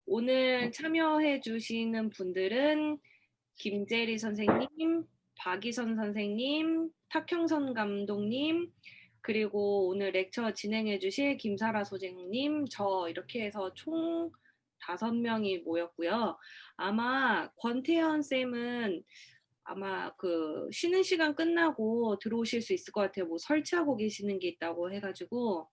오늘 참여해 주시는 분들은 김재리 선생님, 박희선 선생님, 탁형선 감독님, 그리고 오늘 렉처 진행해 주실 김사라 소장님, 저 이렇게 해서 총 5명이 모였고요. 아마 권태현 쌤은 아마 그 쉬는 시간 끝나고 들어오실 수 있을 것 같아요. 뭐 설치하고 계시는 게 있다고 해가지고.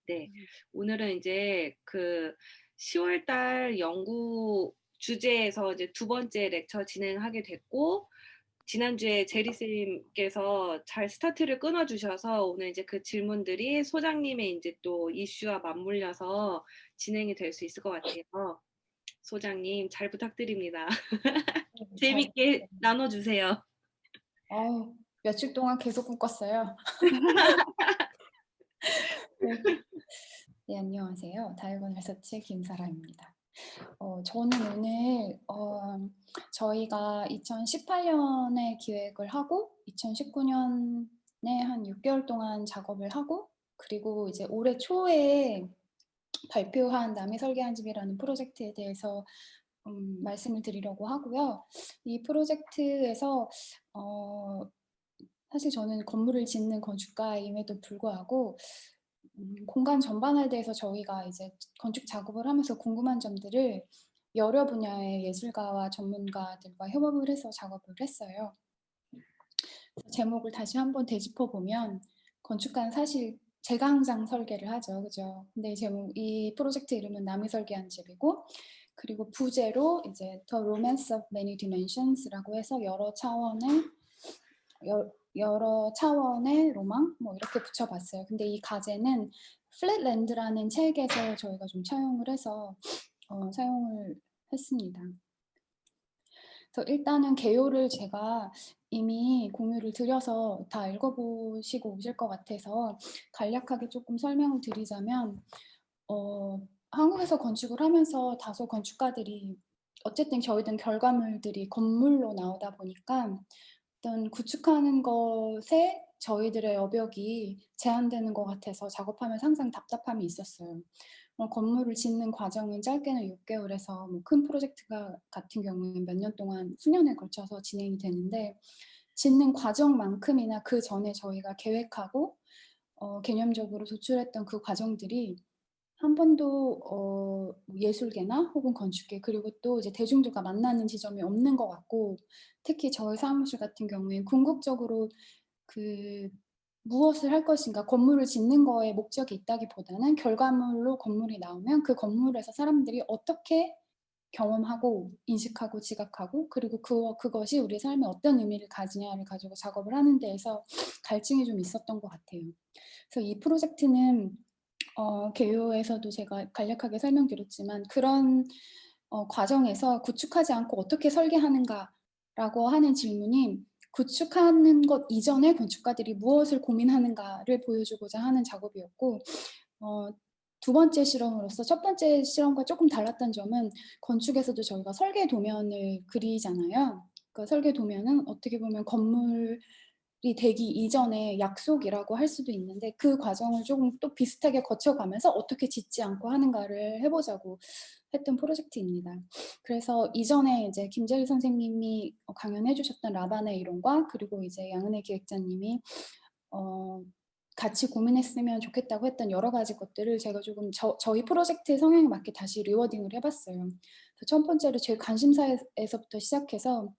네. 오늘은 이제 그 10월 달 연구 주제에서 이제 2번째 렉처 진행하게 됐고, 지난주에 제리쌤께서 잘 스타트를 끊어주셔서 오늘 이제 그 질문들이 소장님의 이제 또 이슈와 맞물려서 진행이 될 수 있을 것 같아요. 소장님 잘 부탁드립니다. 잘 재밌게 부탁드립니다. 나눠주세요. 며칠 동안 계속 꿈꿨어요. 네. 네, 안녕하세요. 다이어곤 리서치 김사라입니다. 저는 오늘 저희가 2018년에 기획을 하고 2019년에 한 6개월 동안 작업을 하고 그리고 이제 올해 초에 발표한 남이 설계한 집이라는 프로젝트에 대해서 말씀을 드리려고 하고요. 이 프로젝트에서 사실 저는 건물을 짓는 건축가임에도 불구하고 공간 전반에 대해서 저희가 이제 건축 작업을 하면서 궁금한 점들을 여러 분야의 예술가와 전문가들과 협업을 해서 작업을 했어요. 제목을 다시 한번 되짚어 보면 건축가는 사실 제가 항상 설계를 하죠, 그죠? 근데 이 프로젝트 이름은 남이 설계한 집이고, 그리고 부제로 이제 The Romance of Many Dimensons라고 해서 여러 차원의 로망 뭐 이렇게 붙여봤어요. 근데 이 가제는 플랫랜드라는 책에서 저희가 좀 차용을 해서 사용을 했습니다. 그래서 일단은 개요를 제가 이미 공유를 드려서 다 읽어보시고 오실 것 같아서 간략하게 조금 설명을 드리자면 한국에서 건축을 하면서 다소 건축가들이 어쨌든 저희든 결과물들이 건물로 나오다 보니까 어떤 구축하는 것에 저희들의 여력이 제한되는 것 같아서 작업하면서 항상 답답함이 있었어요. 건물을 짓는 과정은 짧게는 6개월에서 뭐 큰 프로젝트가 같은 경우는 몇 년 동안 수년에 걸쳐서 진행이 되는데 짓는 과정만큼이나 그 전에 저희가 계획하고 개념적으로 도출했던 그 과정들이 한 번도 예술계나 혹은 건축계 그리고 또 이제 대중들과 만나는 지점이 없는 것 같고 특히 저희 사무실 같은 경우에 궁극적으로 그 무엇을 할 것인가 건물을 짓는 거에 목적이 있다기보다는 결과물로 건물이 나오면 그 건물에서 사람들이 어떻게 경험하고 인식하고 지각하고 그리고 그것이 우리 삶에 어떤 의미를 가지냐를 가지고 작업을 하는 데에서 갈증이 좀 있었던 것 같아요. 그래서 이 프로젝트는 개요에서도 제가 간략하게 설명드렸지만 그런 과정에서 구축하지 않고 어떻게 설계하는가라고 하는 질문이 구축하는 것 이전에 건축가들이 무엇을 고민하는가를 보여주고자 하는 작업이었고 두 번째 실험으로서 첫 번째 실험과 조금 달랐던 점은 건축에서도 저희가 설계 도면을 그리잖아요. 그 설계 도면은 어떻게 보면 건물이 되기 이전의 약속이라고 할 수도 있는데 그 과정을 조금 또 비슷하게 거쳐가면서 어떻게 짓지 않고 하는가를 해보자고 했던 프로젝트입니다. 그래서 이전에 이제 김재리 선생님이 강연해 주셨던 라반의 이론과 그리고 이제 양은혜 기획자님이 같이 고민했으면 좋겠다고 했던 여러 가지 것들을 제가 조금 저희 프로젝트의 성향에 맞게 다시 리워딩을 해봤어요. 첫 번째로 제 관심사에서부터 시작해서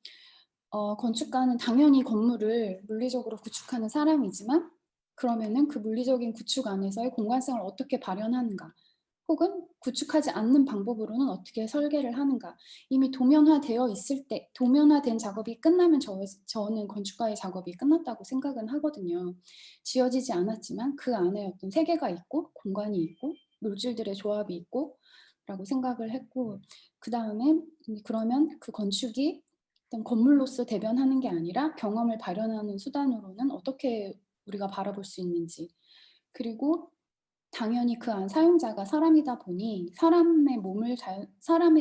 건축가는 당연히 건물을 물리적으로 구축하는 사람이지만 그러면은 그 물리적인 구축 안에서의 공간성을 어떻게 발현하는가 혹은 구축하지 않는 방법으로는 어떻게 설계를 하는가. 이미 도면화되어 있을 때 도면화된 작업이 끝나면 저는 건축가의 작업이 끝났다고 생각은 하거든요. 지어지지 않았지만 그 안에 어떤 세계가 있고 공간이 있고 물질들의 조합이 있고 라고 생각을 했고 그다음에 그러면 그 건축이 어떤 건물로서 대변하는 게 아니라 경험을 발현하는 수단으로는 어떻게 우리가 바라볼 수 있는지 그리고 당연히 그 안 사용자가 사람이다 보니 사람의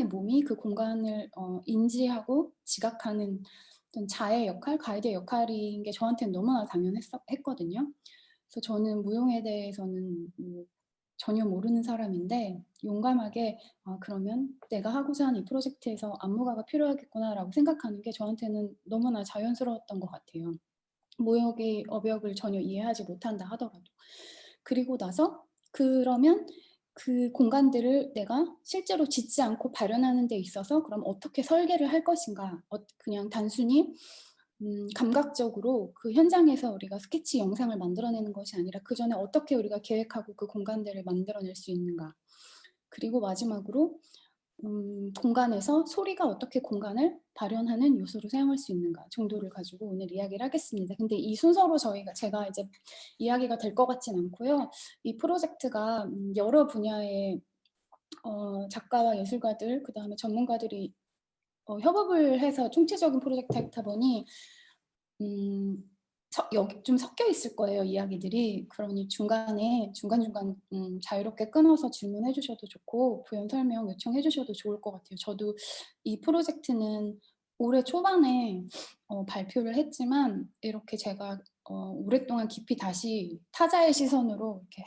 몸이 그 공간을 인지하고 지각하는 어떤 자의 역할, 가이드의 역할인 게 저한테는 너무나 당연했거든요. 그래서 저는 무용에 대해서는 전혀 모르는 사람인데 용감하게 '아 그러면 내가 하고자 하는 이 프로젝트에서 안무가가 필요하겠구나.'라고 생각하는 게 저한테는 너무나 자연스러웠던 것 같아요. 모욕의 어벽을 전혀 이해하지 못한다 하더라도. 그리고 나서 그러면 그 공간들을 내가 실제로 짓지 않고 발현하는 데 있어서 그럼 어떻게 설계를 할 것인가. 그냥 단순히 감각적으로 그 현장에서 우리가 스케치 영상을 만들어내는 것이 아니라 그전에 어떻게 우리가 계획하고 그 공간들을 만들어낼 수 있는가. 그리고 마지막으로 공간에서 소리가 어떻게 공간을 발현하는 요소로 사용할 수 있는가 정도를 가지고 오늘 이야기를 하겠습니다. 근데 이 순서로 제가 이제 이야기가 될 것 같진 않고요. 이 프로젝트가 여러 분야의 작가와 예술가들 그다음에 전문가들이 협업을 해서 총체적인 프로젝트이다 보니 여기 좀 섞여 있을 거예요, 이야기들이. 그러니 중간중간 자유롭게 끊어서 질문해 주셔도 좋고 부연 설명 요청해 주셔도 좋을 것 같아요. 저도 이 프로젝트는 올해 초반에 발표를 했지만 이렇게 제가 오랫동안 깊이 다시 타자의 시선으로 이렇게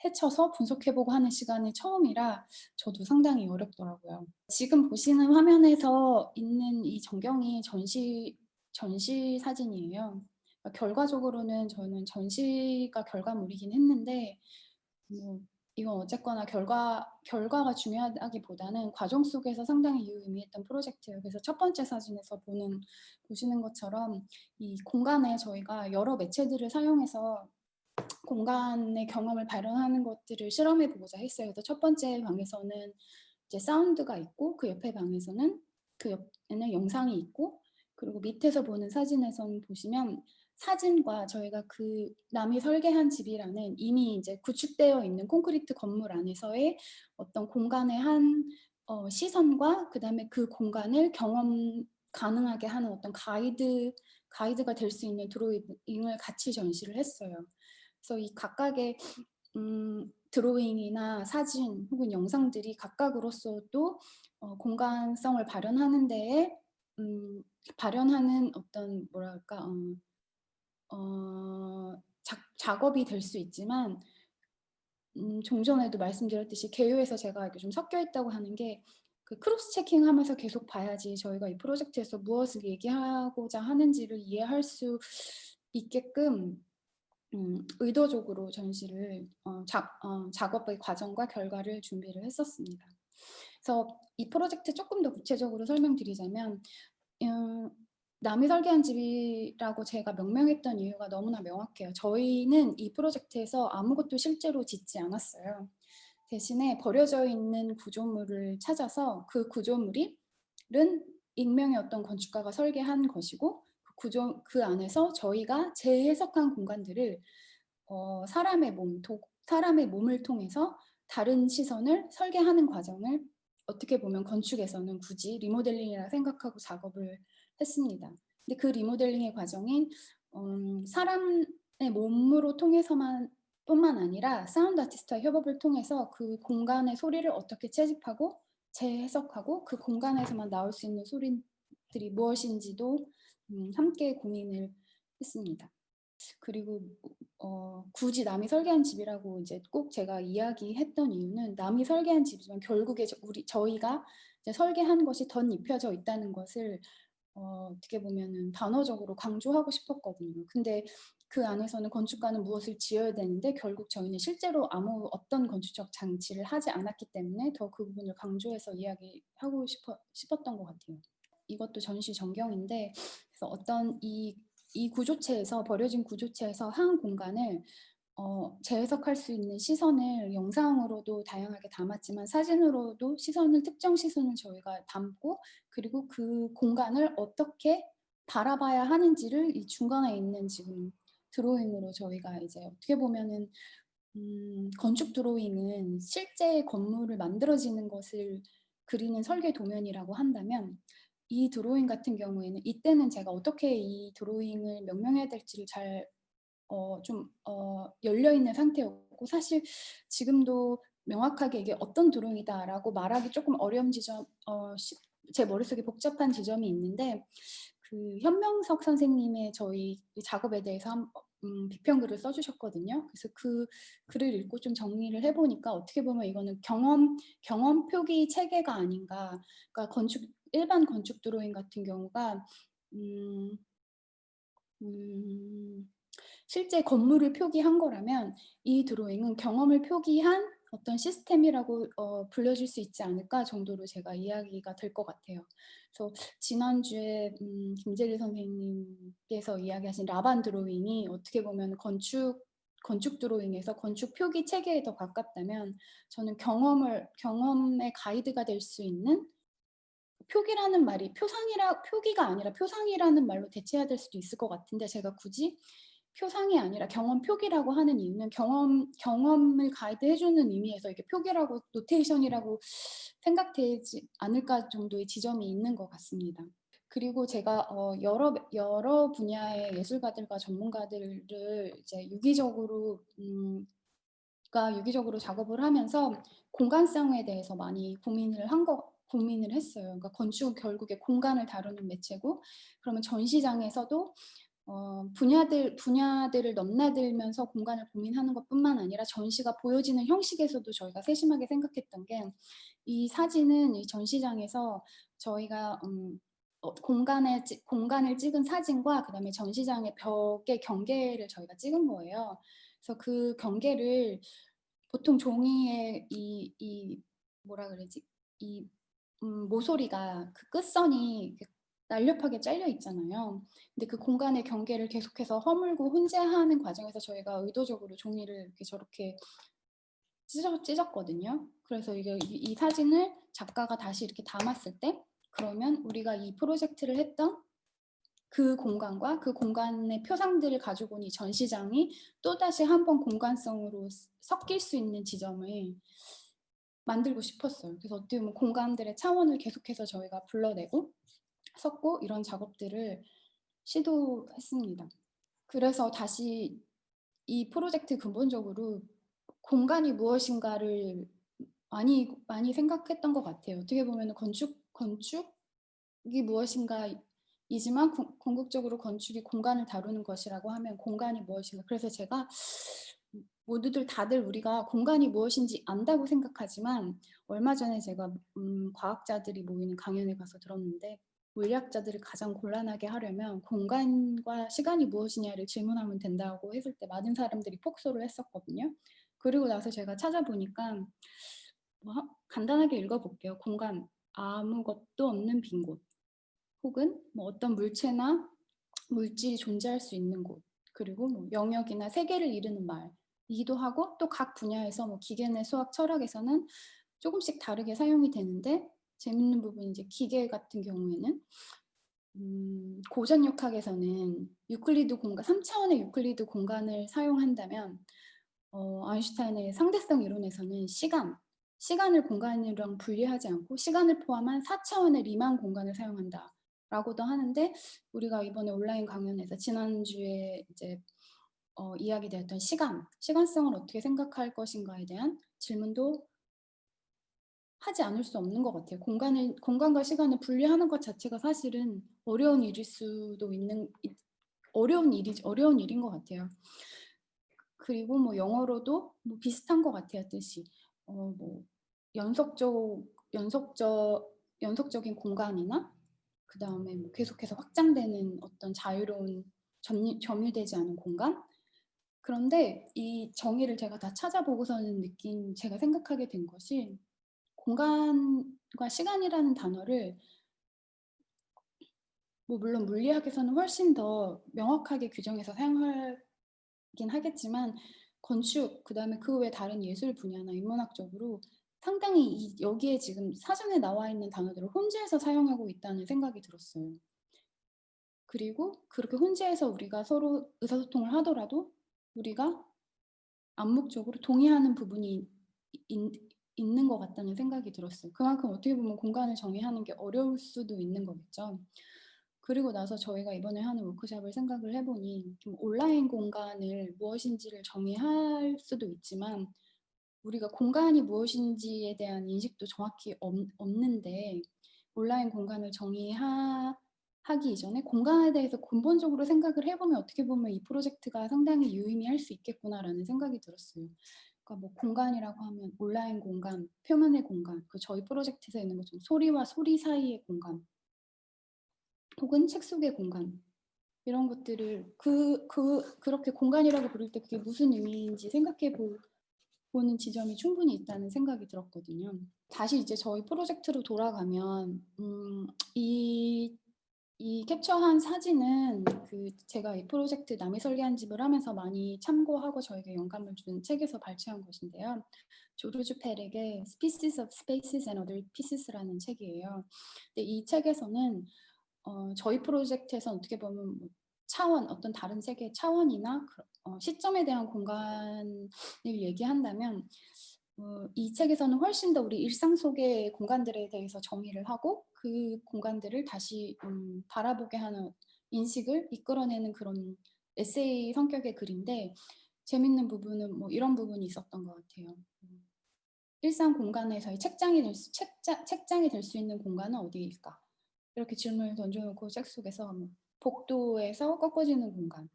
헤쳐서 분석해 보고 하는 시간이 처음이라 저도 상당히 어렵더라고요. 지금 보시는 화면에서 있는 이 전경이 전시 사진이에요. 결과적으로는 저는 전시가 결과물이긴 했는데 뭐 이건 어쨌거나 결과가 중요하다기보다는 과정 속에서 상당히 유의미했던 프로젝트예요. 그래서 첫 번째 사진에서 보시는 것처럼 이 공간에 저희가 여러 매체들을 사용해서 공간의 경험을 발현하는 것들을 실험해 보고자 했어요. 그래서 첫 번째 방에서는 이제 사운드가 있고 그 옆에 방에서는 그 옆에는 영상이 있고 그리고 밑에서 보는 사진에서는 보시면 사진과 저희가 그 남이 설계한 집이라는 이미 이제 구축되어 있는 콘크리트 건물 안에서의 어떤 공간의 한 시선과 그다음에 그 공간을 경험 가능하게 하는 어떤 가이드가 될 수 있는 드로잉을 같이 전시를 했어요. 그래서 이 각각의 드로잉이나 사진 혹은 영상들이 각각으로서도 공간성을 발현하는 데에 발현하는 어떤 뭐랄까 작업이 될 수 있지만 좀 전에도 말씀드렸듯이 개요에서 제가 이렇게 좀 섞여 있다고 하는 게 그 크로스 체킹하면서 계속 봐야지 저희가 이 프로젝트에서 무엇을 얘기하고자 하는지를 이해할 수 있게끔 의도적으로 전시를 작업의 과정과 결과를 준비를 했었습니다. 그래서 이 프로젝트 조금 더 구체적으로 설명드리자면 남이 설계한 집이라고 제가 명명했던 이유가 너무나 명확해요. 저희는 이 프로젝트에서 아무것도 실제로 짓지 않았어요. 대신에 버려져 있는 구조물을 찾아서 그 구조물은 익명의 어떤 건축가가 설계한 것이고 그 안에서 저희가 재해석한 공간들을 사람의 몸을 통해서 다른 시선을 설계하는 과정을 어떻게 보면 건축에서는 굳이 리모델링이라 생각하고 작업을 했습니다. 근데 그 리모델링의 과정인 사람의 몸으로 뿐만 아니라 사운드 아티스트와 협업을 통해서 그 공간의 소리를 어떻게 채집하고 재해석하고 그 공간에서만 나올 수 있는 소리들이 무엇인지도 함께 고민을 했습니다. 그리고 굳이 남이 설계한 집이라고 이제 꼭 제가 이야기했던 이유는 남이 설계한 집이지만 결국에 저희가 이제 설계한 것이 덧입혀져 있다는 것을 어떻게 보면은 단어적으로 강조하고 싶었거든요. 근데 그 안에서는 건축가는 무엇을 지어야 되는데 결국 저희는 실제로 어떤 건축적 장치를 하지 않았기 때문에 더 그 부분을 강조해서 이야기하고 싶었던 것 같아요. 이것도 전시 전경인데 그래서 어떤 이 구조체에서 버려진 구조체에서 한 공간을 재해석할 수 있는 시선을 영상으로도 다양하게 담았지만 사진으로도 특정 시선을 저희가 담고 그리고 그 공간을 어떻게 바라봐야 하는지를 이 중간에 있는 지금 드로잉으로 저희가 이제 어떻게 보면은 건축 드로잉은 실제 건물을 만들어지는 것을 그리는 설계 도면이라고 한다면 이 드로잉 같은 경우에는 이때는 제가 어떻게 이 드로잉을 명명해야 될지를 잘 열려 있는 상태였고 사실 지금도 명확하게 이게 어떤 드로잉이다라고 말하기 조금 어려운 지점 제 머릿속에 복잡한 지점이 있는데 그 현명석 선생님의 저희 작업에 대해서 비평글을 써주셨거든요. 그래서 그 글을 읽고 좀 정리를 해보니까 어떻게 보면 이거는 경험 표기 체계가 아닌가. 그러니까 일반 건축 드로잉 같은 경우가 음, 음, 실제 건물을 표기한 거라면 이 드로잉은 경험을 표기한 어떤 시스템이라고 불려질 수 있지 않을까 정도로 제가 이야기가 될 것 같아요. 그래서 지난주에 김재리 선생님께서 이야기하신 라반 드로잉이 어떻게 보면 건축 드로잉에서 건축 표기 체계에 더 가깝다면 저는 경험의 가이드가 될 수 있는 표기라는 말이 표기가 아니라 표상이라는 말로 대체해야 될 수도 있을 것 같은데 제가 굳이 표상이 아니라 경험 표기라고 하는 이유는 경험을 가이드해 주는 의미에서 이게 표기라고 노테이션이라고 생각되지 않을까 정도의 지점이 있는 것 같습니다. 그리고 제가 여러 분야의 예술가들과 전문가들을 이제 유기적으로 작업을 하면서 공간성에 대해서 많이 고민을 했어요. 그러니까 건축은 결국에 공간을 다루는 매체고, 그러면 전시장에서도 분야들을 넘나들면서 공간을 고민하는 것뿐만 아니라 전시가 보여지는 형식에서도 저희가 세심하게 생각했던 게, 이 사진은 이 전시장에서 저희가 공간을 찍은 사진과 그다음에 전시장의 벽의 경계를 저희가 찍은 거예요. 그래서 그 경계를 보통 종이에 뭐라 그러지? 모서리가 그 끝선이 날렵하게 잘려 있잖아요. 근데 그 공간의 경계를 계속해서 허물고 혼재하는 과정에서 저희가 의도적으로 종이를 이렇게 저렇게 찢었거든요. 그래서 이 사진을 작가가 다시 이렇게 담았을 때, 그러면 우리가 이 프로젝트를 했던 그 공간과 그 공간의 표상들을 가지고 온 이 전시장이 또다시 한번 공간성으로 섞일 수 있는 지점을 만들고 싶었어요. 그래서 어떻게 보면 공간들의 차원을 계속해서 저희가 불러내고 섞고 이런 작업들을 시도했습니다. 그래서 다시 이 프로젝트 근본적으로 공간이 무엇인가를 많이 생각했던 것 같아요. 어떻게 보면 건축이 무엇인가이지만 궁극적으로 건축이 공간을 다루는 것이라고 하면 공간이 무엇인가. 그래서 제가 다들 우리가 공간이 무엇인지 안다고 생각하지만, 얼마 전에 제가 과학자들이 모이는 강연에 가서 들었는데, 물리학자들을 가장 곤란하게 하려면 공간과 시간이 무엇이냐를 질문하면 된다고 했을 때 많은 사람들이 폭소를 했었거든요. 그리고 나서 제가 찾아보니까 간단하게 읽어볼게요. 공간, 아무것도 없는 빈 곳, 혹은 어떤 물체나 물질이 존재할 수 있는 곳, 그리고 영역이나 세계를 이루는 말이기도 하고, 또 각 분야에서 기계나 수학, 철학에서는 조금씩 다르게 사용이 되는데, 재밌는 부분이 이제 기계 같은 경우에는 고전역학에서는 3차원의 유클리드 공간을 사용한다면, 아인슈타인의 상대성 이론에서는 시간을 공간이랑 분리하지 않고 시간을 포함한 4차원의 리만 공간을 사용한다 라고도 하는데, 우리가 이번에 온라인 강연에서 지난주에 이제 이야기되었던 시간성을 어떻게 생각할 것인가에 대한 질문도 하지 않을 수 없는 것 같아요. 공간과 시간을 분리하는 것 자체가 사실은 어려운 일인 것 같아요. 그리고 영어로도 비슷한 것 같아요, 뜻이. 연속적인 공간이나 그 다음에 계속해서 확장되는 어떤 자유로운 점유되지 않은 공간. 그런데 이 정의를 제가 다 찾아보고서는 제가 생각하게 된 것이, 공간과 시간이라는 단어를 물론 물리학에서는 훨씬 더 명확하게 규정해서 사용하긴 하겠지만, 건축, 그 다음에 그 외 다른 예술 분야나 인문학적으로 상당히 여기에 지금 사전에 나와 있는 단어들을 혼재해서 사용하고 있다는 생각이 들었어요. 그리고 그렇게 혼재해서 우리가 서로 의사소통을 하더라도 우리가 암묵적으로 동의하는 부분이 있는 것 같다는 생각이 들었어요. 그만큼 어떻게 보면 공간을 정의하는 게 어려울 수도 있는 거겠죠. 그리고 나서 저희가 이번에 하는 워크숍을 생각을 해보니, 좀 온라인 공간을 무엇인지를 정의할 수도 있지만 우리가 공간이 무엇인지에 대한 인식도 정확히 없는데, 온라인 공간을 하기 이전에 공간에 대해서 근본적으로 생각을 해보면 어떻게 보면 이 프로젝트가 상당히 유의미할 수 있겠구나라는 생각이 들었어요. 그러니까 뭐 공간이라고 하면 온라인 공간, 표면의 공간, 그 저희 프로젝트에서 있는 것처럼 소리와 소리 사이의 공간, 혹은 책 속의 공간, 이런 것들을 그렇게 공간이라고 부를 때 그게 무슨 의미인지 생각해 보는 지점이 충분히 있다는 생각이 들었거든요. 다시 이제 저희 프로젝트로 돌아가면 이 캡처한 사진은 제가 이 프로젝트 남이 설계한 집을 하면서 많이 참고하고 저에게 영감을 준 책에서 발췌한 것인데요. 조르주 페렉의 Species of Spaces and Other Pieces라는 책이에요. 근데 이 책에서는 저희 프로젝트에서 어떻게 보면 뭐 차원, 어떤 다른 세계의 차원이나 시점에 대한 공간을 얘기한다면 이 책에서는 훨씬 더 우리 일상 속의 공간들에 대해서 정의를 하고 그 공간들을 다시 바라보게 하는 인식을 이끌어내는 그런 에세이 성격의 글인데 재밌는 부분은 뭐 이런 부분이 있었던 것 같아요. 일상 공간에서의 책장이 될 수 있는 공간은 어디일까? 이렇게 질문을 던져놓고 책 속에서 뭐 복도에서 꺾어지는 공간.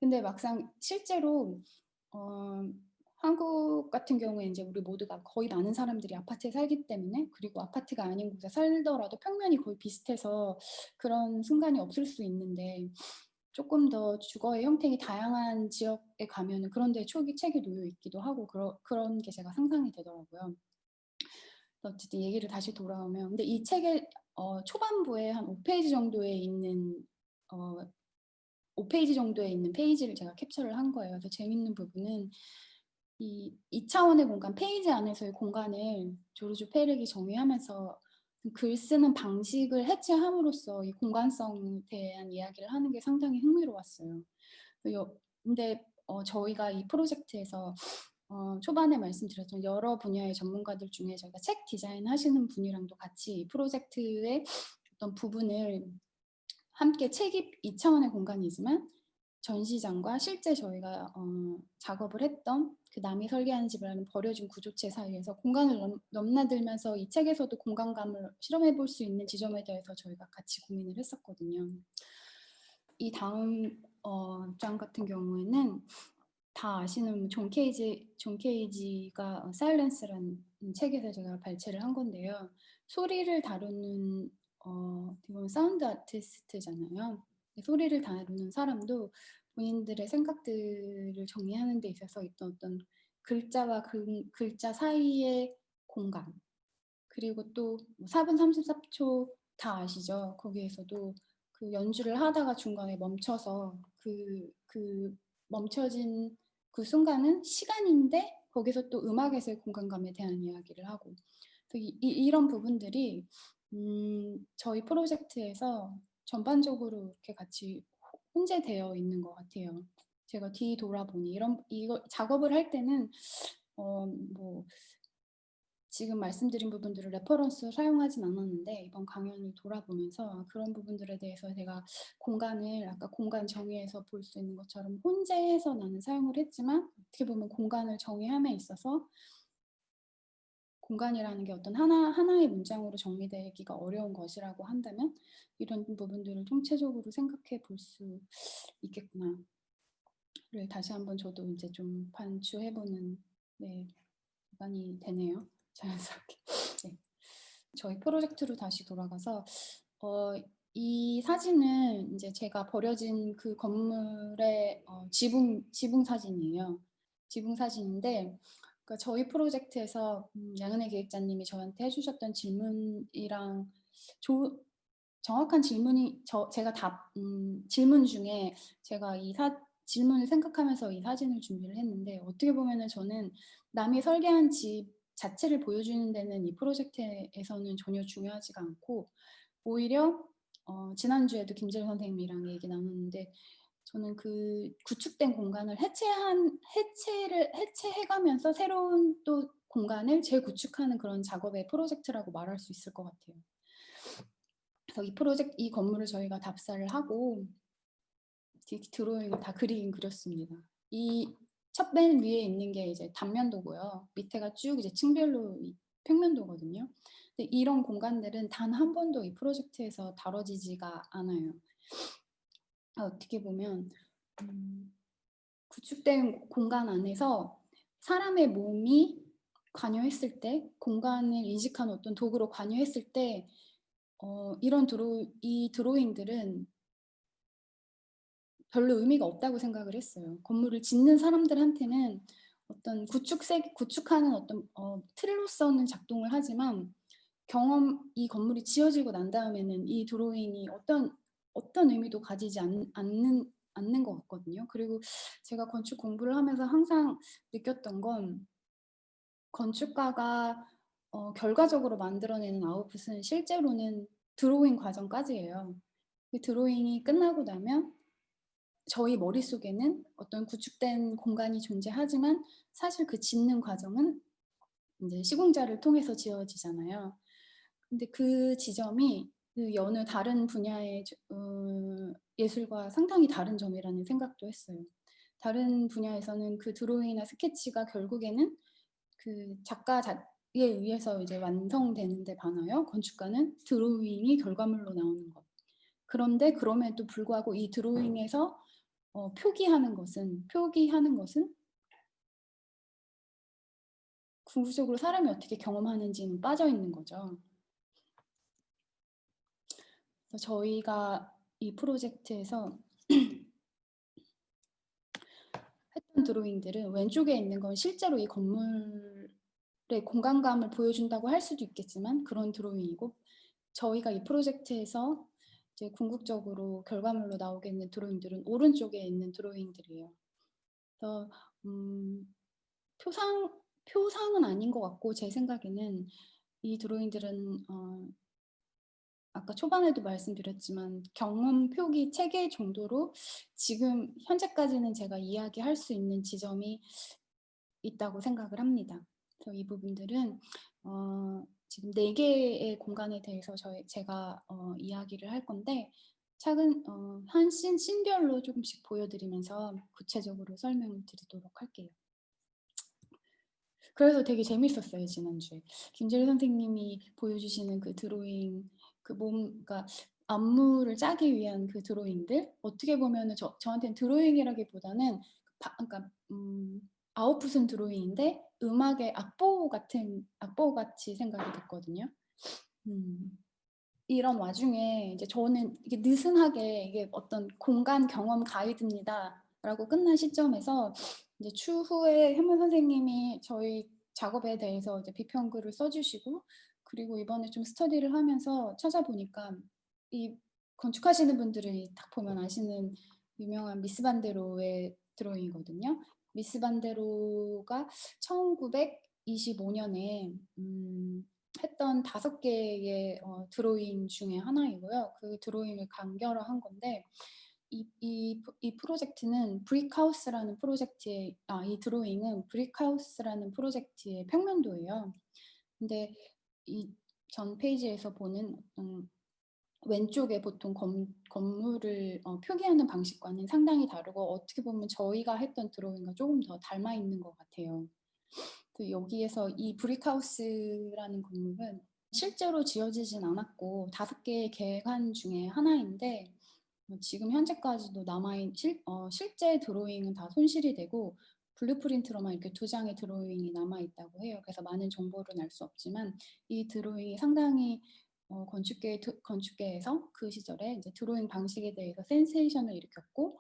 근데 막상 실제로 한국 같은 경우에 이제 우리 모두가 거의 많은 사람들이 아파트에 살기 때문에 그리고 아파트가 아닌 곳에 살더라도 평면이 거의 비슷해서 그런 순간이 없을 수 있는데 조금 더 주거의 형태가 다양한 지역에 가면은 그런 데 책이 놓여 있기도 하고 그런 게 제가 상상이 되더라고요. 어쨌든 얘기를 다시 돌아오면 근데 이 책의 초반부에 한 5페이지 정도에 있는 5페이지 정도에 있는 페이지를 제가 캡처를 한 거예요. 그래서 재밌는 부분은 이 차원의 공간, 페이지 안에서의 공간을 조르주 페렉이 정의하면서 글 쓰는 방식을 해체함으로써 이 공간성에 대한 이야기를 하는 게 상당히 흥미로웠어요. 근데 저희가 이 프로젝트에서 초반에 말씀드렸던 여러 분야의 전문가들 중에 저희가 책 디자인 하시는 분이랑도 같이 이 프로젝트의 어떤 부분을 함께 책이 2차원의 공간이지만 전시장과 실제 저희가 작업을 했던 그 남이 설계한 집을 하는 버려진 구조체 사이에서 공간을 넘나들면서 이 책에서도 공간감을 실험해 볼 수 있는 지점에 대해서 저희가 같이 고민을 했었거든요. 이 다음 장 같은 경우에는 다 아시는 존 케이지가 사일런스라는 책에서 제가 발췌를 한 건데요. 소리를 다루는 사운드 아티스트잖아요. 소리를 다루는 사람도 본인들의 생각들을 정리하는 데 있어서 있던 어떤 글자와 글자 사이의 공간, 그리고 또 4분 34초 다 아시죠? 거기에서도 그 연주를 하다가 중간에 멈춰서 그 멈춰진 그 순간은 시간인데 거기서 또 음악에서의 공간감에 대한 이야기를 하고 이런 부분들이 저희 프로젝트에서 전반적으로 이렇게 같이 혼재되어 있는 것 같아요. 제가 뒤돌아보니 이거 작업을 할 때는 뭐 지금 말씀드린 부분들을 레퍼런스로 사용하진 않았는데 이번 강연을 돌아보면서 그런 부분들에 대해서 제가 공간을 아까 공간 정의에서 볼 수 있는 것처럼 혼재해서 나는 사용을 했지만 어떻게 보면 공간을 정의함에 있어서 공간이라는 게 어떤 하나의 문장으로 정리되기가 어려운 것이라고 한다면 이런 부분들을 통체적으로 생각해 볼 수 있겠구나를 다시 한번 저도 이제 좀 반추해보는 시간이 되네요. 자연스럽게. 네. 저희 프로젝트로 다시 돌아가서 이 사진은 이제 제가 버려진 그 건물의 지붕 사진이에요. 지붕 사진인데 그러니까 저희 프로젝트에서 양은혜 기획자님이 저한테 해주셨던 질문이랑 정확한 질문이 제가 질문 중에 제가 질문을 생각하면서 이 사진을 준비를 했는데 어떻게 보면은 저는 남이 설계한 집 자체를 보여주는 데는 이 프로젝트에서는 전혀 중요하지가 않고 오히려 지난주에도 김재일 선생님이랑 얘기 나눴는데 저는 그 구축된 공간을 해체해가면서 새로운 또 공간을 재구축하는 그런 작업의 프로젝트라고 말할 수 있을 것 같아요. 그래서 이 건물을 저희가 답사를 하고 드로잉을 다 그리긴 그렸습니다. 이 첫 맨 위에 있는 게 이제 단면도고요. 밑에가 쭉 이제 층별로 평면도거든요. 근데 이런 공간들은 단 한 번도 이 프로젝트에서 다뤄지지가 않아요. 어떻게 보면 구축된 공간 안에서 사람의 몸이 관여했을 때, 공간을 인식하는 어떤 도구로 관여했을 때 이 드로잉들은 별로 의미가 없다고 생각을 했어요. 건물을 짓는 사람들한테는 어떤 구축하는 어떤 틀로서는 작동을 하지만 이 건물이 지어지고 난 다음에는 이 드로잉이 어떤 의미도 가지지 않는 것 같거든요. 그리고 제가 건축 공부를 하면서 항상 느꼈던 건 건축가가 결과적으로 만들어내는 아웃풋은 실제로는 드로잉 과정까지예요. 그 드로잉이 끝나고 나면 저희 머릿속에는 어떤 구축된 공간이 존재하지만 사실 그 짓는 과정은 이제 시공자를 통해서 지어지잖아요. 근데 그 지점이 그 여느 다른 분야의 예술과 상당히 다른 점이라는 생각도 했어요. 다른 분야에서는 그 드로잉이나 스케치가 결국에는 그 작가에 의해서 이제 완성되는데 반하여 건축가는 드로잉이 결과물로 나오는 것. 그런데 그럼에도 불구하고 이 드로잉에서 표기하는 것은 궁극적으로 사람이 어떻게 경험하는지는 빠져 있는 거죠. 그래서 저희가 이 프로젝트에서 했던 드로잉들은 왼쪽에 있는 건 실제로 이 건물의 공간감을 보여준다고 할 수도 있겠지만 그런 드로잉이고, 저희가 이 프로젝트에서 이제 궁극적으로 결과물로 나오겠는 드로잉들은 오른쪽에 있는 드로잉들이에요. 그래서 표상은 아닌 것 같고, 제 생각에는 이 드로잉들은 아까 초반에도 말씀드렸지만 경험 표기 체계 정도로 지금 현재까지는 제가 이야기할 수 있는 지점이 있다고 생각을 합니다. 그래서 이 부분들은 지금 4개의 공간에 대해서 제가 이야기를 할 건데, 한 씬별로 조금씩 보여드리면서 구체적으로 설명을 드리도록 할게요. 그래서 되게 재밌었어요, 지난주에. 김재리 선생님이 보여주시는 그 드로잉, 그러니까 안무를 짜기 위한 그 드로잉들, 어떻게 보면은 저한테는 드로잉이라기보다는 그러니까 아웃풋은 드로잉인데 음악의 악보같이 생각이 됐거든요. 이런 와중에 이제 저는 이게 느슨하게 이게 어떤 공간 경험 가이드입니다라고 끝난 시점에서 이제 추후에 현문 선생님이 저희 작업에 대해서 이제 비평글을 써주시고, 그리고 이번에 좀 스터디를 하면서 찾아보니까 이 건축하시는 분들이 딱 보면 아시는 유명한 미스 반데로의 드로잉이거든요. 미스 반데로가 1925년에 했던 5개의 드로잉 중에 하나이고요. 그 드로잉을 간결화한 건데, 이 프로젝트는 브릭하우스라는 프로젝트의 이 드로잉은 브릭하우스라는 프로젝트의 평면도예요. 근데 이 전 페이지에서 보는 왼쪽에 보통 건물을 표기하는 방식과는 상당히 다르고, 어떻게 보면 저희가 했던 드로잉과 조금 더 닮아 있는 것 같아요. 여기에서 이 브릭하우스라는 건물은 실제로 지어지진 않았고 5개의 계획안 중에 하나인데, 지금 현재까지도 실제 드로잉은 다 손실이 되고 블루프린트로만 이렇게 2장의 드로잉이 남아있다고 해요. 그래서 많은 정보를 알 수 없지만 이 드로잉이 상당히 건축계에서 그 시절에 이제 드로잉 방식에 대해서 센세이션을 일으켰고,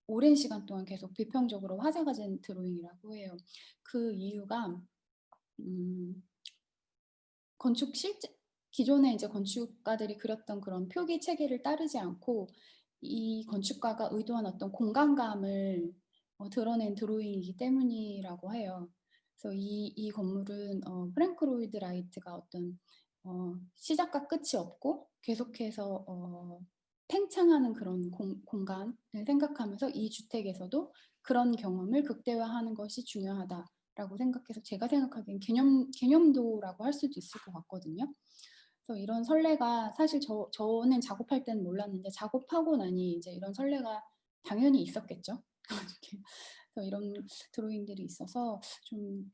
오랜 시간 동안 계속 비평적으로 화제가 된 드로잉이라고 해요. 그 이유가 기존에 이제 건축가들이 그렸던 그런 표기 체계를 따르지 않고 이 건축가가 의도한 어떤 공간감을 드러낸 드로잉이기 때문이라고 해요. 그래서 이 건물은 프랭크 로이드 라이트가 어떤 시작과 끝이 없고 계속해서 팽창하는 그런 공간을 생각하면서 이 주택에서도 그런 경험을 극대화하는 것이 중요하다라고 생각해서, 제가 생각하기엔 개념도라고 할 수도 있을 것 같거든요. 그래서 이런 선례가 사실 저는 작업할 때는 몰랐는데 작업하고 나니 이제 이런 선례가 당연히 있었겠죠. 그래서 이런 드로잉들이 있어서 좀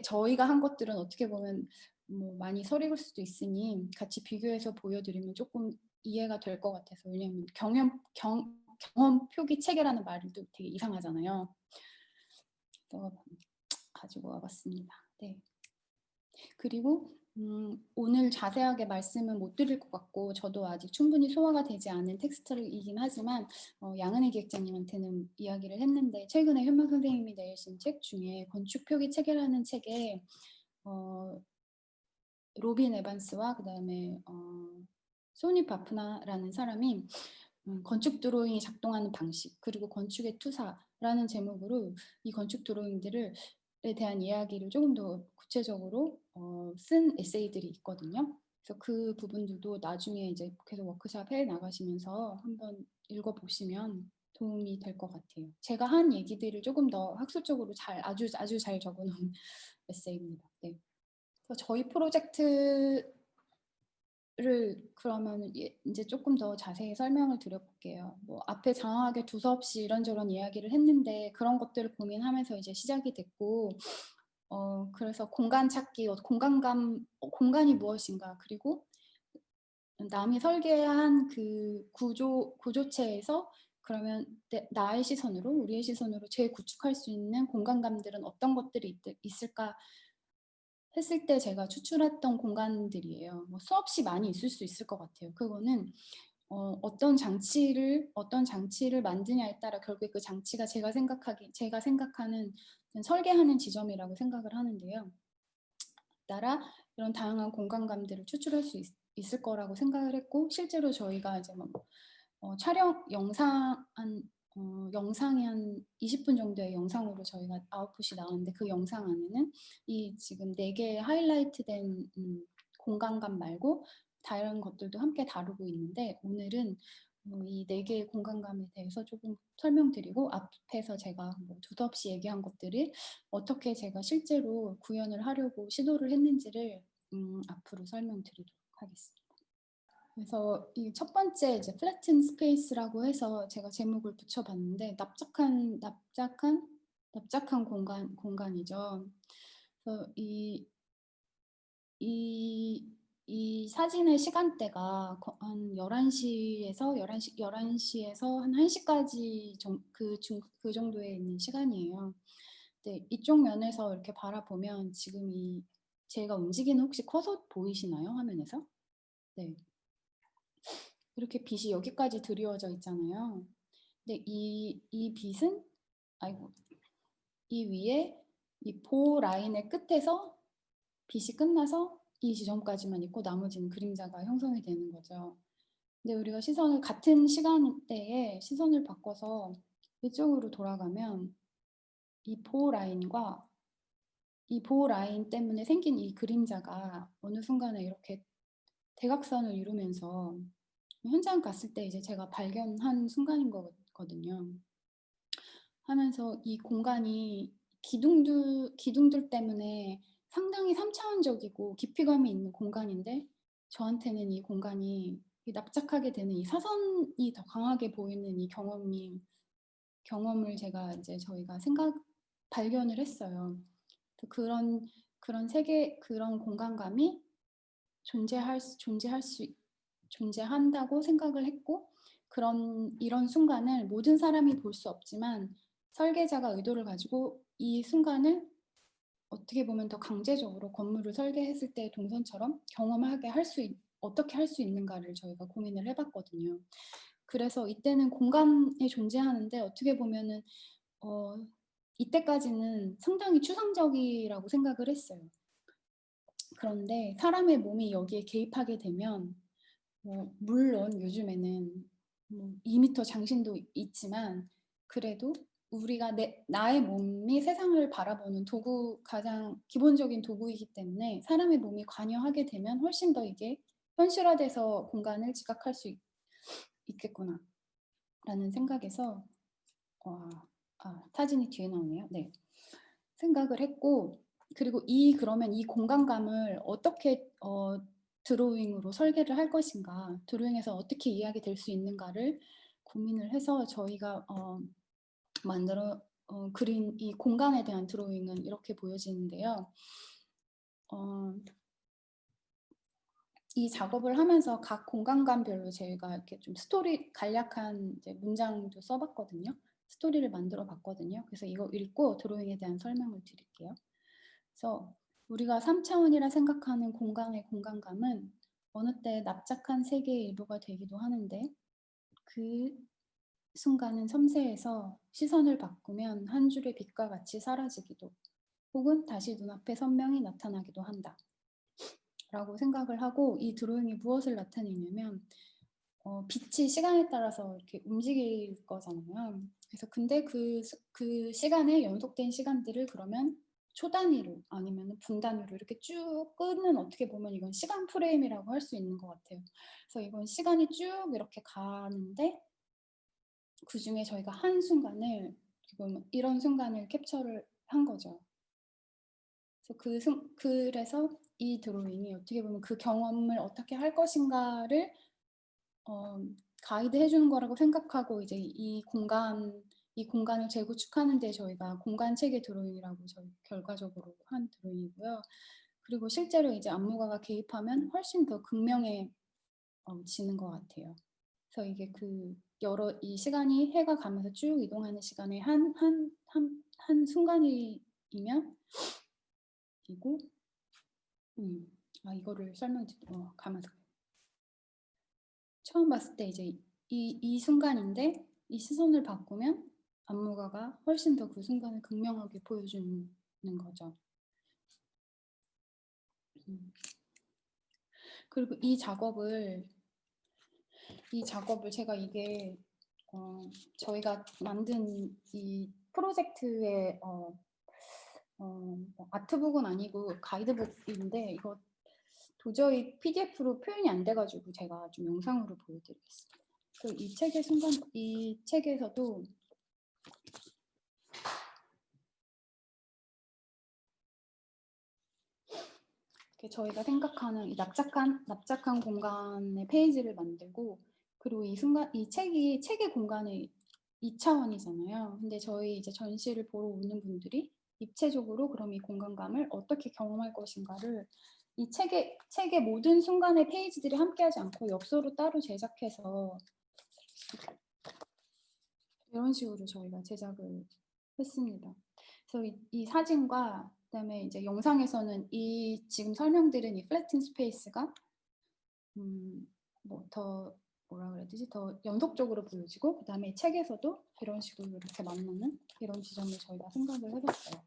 저희가 한 것들은 어떻게 보면 뭐 많이 서리일 수도 있으니 같이 비교해서 보여드리면 조금 이해가 될 것 같아서. 왜냐하면 경험 표기 체계라는 말도 되게 이상하잖아요. 그래서 가지고 와봤습니다. 네. 그리고 오늘 자세하게 말씀은 못 드릴 것 같고 저도 아직 충분히 소화가 되지 않은 텍스트이긴 하지만 양은희 기획자님한테는 이야기를 했는데, 최근에 현명 선생님이 내신 책 중에 건축 표기 체계라는 책에 로빈 에반스와 그다음에 소니 바프나라는 사람이 건축 드로잉이 작동하는 방식 그리고 건축의 투사라는 제목으로 이 건축 드로잉들에 대한 이야기를 조금 더 구체적으로 쓴 에세이들이 있거든요. 그래서 그 부분들도 나중에 이제 계속 워크숍 해 나가시면서 한번 읽어보시면 도움이 될 것 같아요. 제가 한 얘기들을 조금 더 학술적으로 아주 잘 적어놓은 에세이입니다. 네. 그래서 저희 프로젝트를 그러면 이제 조금 더 자세히 설명을 드려볼게요. 뭐 앞에 장황하게 두서없이 이런저런 이야기를 했는데 그런 것들을 고민하면서 이제 시작이 됐고, 그래서 공간 찾기, 공간이 무엇인가, 그리고 남이 설계한 그 구조체에서 그러면 나의 시선으로, 우리의 시선으로 재구축할 수 있는 공간감들은 어떤 것들이 있을까 했을 때 제가 추출했던 공간들이에요. 뭐 수없이 많이 있을 수 있을 것 같아요. 그거는 어떤 장치를 만드냐에 따라 결국에 그 장치가 제가 생각하는 설계하는 지점이라고 생각을 하는데요. 따라 이런 다양한 공간감들을 추출할 수 있을 거라고 생각을 했고, 실제로 저희가 이제 촬영 영상이 한 20분 정도의 영상으로 저희가 아웃풋이 나왔는데, 그 영상 안에는 이 지금 4개의 하이라이트된 공간감 말고 다른 것들도 함께 다루고 있는데, 오늘은 이 4개의 공간감에 대해서 조금 설명드리고, 앞에서 제가 두서없이 얘기한 것들을 어떻게 제가 실제로 구현을 하려고 시도를 했는지를 앞으로 설명드리도록 하겠습니다. 그래서 이 첫 번째 이제 플래튼 스페이스라고 해서 제가 제목을 붙여봤는데, 납작한 공간이죠. 그래서 이 사진의 시간대가 한 11시에서 한 1시까지 그 정도에 있는 시간이에요. 네, 이쪽 면에서 이렇게 바라보면 지금 제가 움직이는 혹시 커서 보이시나요? 화면에서? 네. 이렇게 빛이 여기까지 드리워져 있잖아요. 근데 이 빛은, 이 위에 이 보 라인의 끝에서 빛이 끝나서 이 지점까지만 있고 나머지는 그림자가 형성이 되는 거죠. 근데 우리가 같은 시간대에 시선을 바꿔서 이쪽으로 돌아가면 이 보 라인 때문에 생긴 이 그림자가 어느 순간에 이렇게 대각선을 이루면서 현장 갔을 때 이제 제가 발견한 순간인 거거든요. 하면서 이 공간이 기둥들 때문에 상당히 3차원적이고 깊이감이 있는 공간인데, 저한테는 이 공간이 납작하게 되는 이 사선이 더 강하게 보이는 이 경험을 저희가 발견을 했어요. 그런 그런 공간감이 존재한다고 생각을 했고, 이런 순간을 모든 사람이 볼 수 없지만 설계자가 의도를 가지고 이 순간을 어떻게 보면 더 강제적으로 건물을 설계했을 때 동선처럼 어떻게 할 수 있는가를 저희가 고민을 해봤거든요. 그래서 이때는 공간에 존재하는데 어떻게 보면은 이때까지는 상당히 추상적이라고 생각을 했어요. 그런데 사람의 몸이 여기에 개입하게 되면 물론 요즘에는 2m 장신도 있지만 그래도 우리가 나의 몸이 세상을 바라보는 가장 기본적인 도구이기 때문에 사람의 몸이 관여하게 되면 훨씬 더 이게 현실화돼서 공간을 지각할 수 있겠구나 라는 생각에서 사진이 뒤에 나오네요. 네. 생각을 했고, 그리고 그러면 이 공간감을 어떻게 드로잉으로 설계를 할 것인가, 드로잉에서 어떻게 이야기될 수 있는가를 고민을 해서 저희가 그린 이 공간에 대한 드로잉은 이렇게 보여지는데요. 이 작업을 하면서 각 공간감별로 저희가 이렇게 좀 스토리 간략한 이제 문장도 써봤거든요. 스토리를 만들어 봤거든요. 그래서 이거 읽고 드로잉에 대한 설명을 드릴게요. 그래서 우리가 3차원이라 생각하는 공간의 공간감은 어느 때 납작한 세계의 일부가 되기도 하는데 그 순간은 섬세해서 시선을 바꾸면 한 줄의 빛과 같이 사라지기도 혹은 다시 눈앞에 선명히 나타나기도 한다. 라고 생각을 하고 이 드로잉이 무엇을 나타내냐면 빛이 시간에 따라서 이렇게 움직일 거잖아요. 그래서 근데 그 시간에 연속된 시간들을 그러면 초 단위로 아니면 분 단위로 이렇게 쭉 끄는 어떻게 보면 이건 시간 프레임이라고 할 수 있는 것 같아요. 그래서 이건 시간이 쭉 이렇게 가는데 그 중에 저희가 한 순간을 지금 이런 순간을 캡처를 한 거죠. 그래서 이 드로잉이 어떻게 보면 그 경험을 어떻게 할 것인가를 가이드 해주는 거라고 생각하고 이제 이 공간을 재구축하는 데 저희가 공간 체계 드로잉이라고 저희 결과적으로 한 드로잉이고요. 그리고 실제로 이제 안무가가 개입하면 훨씬 더 극명해지는 것 같아요. 그래서 이게 이 시간이 해가 가면서 쭉 이동하는 시간의 한 순간이면 이고 이거를 가면서 처음 봤을 때 이제 이 순간인데 이 시선을 바꾸면 안무가가 훨씬 더 그 순간을 극명하게 보여주는 거죠. 그리고 이 작업을 제가 이게 저희가 만든 이 프로젝트의 아트북은 아니고 가이드북인데 이거 도저히 PDF로 표현이 안 돼가지고 제가 좀 영상으로 보여드리겠습니다. 이 책에서도 저희가 생각하는 이 납작한 공간의 페이지를 만들고 그리고 이 책의 공간의 2차원이잖아요. 근데 저희 이제 전시를 보러 오는 분들이 입체적으로 그럼 이 공간감을 어떻게 경험할 것인가를 이 책의 모든 순간의 페이지들이 함께하지 않고 엽서로 따로 제작해서 이런 식으로 저희가 제작을 했습니다. 그래서 이 사진과 그다음에 이제 영상에서는 이 지금 설명드린 이 플래튼 스페이스가 더 뭐라 그래야 되지? 더 연속적으로 보여지고 그다음에 책에서도 이런 식으로 이렇게 만나는 이런 지점을 저희가 생각을 해봤어요.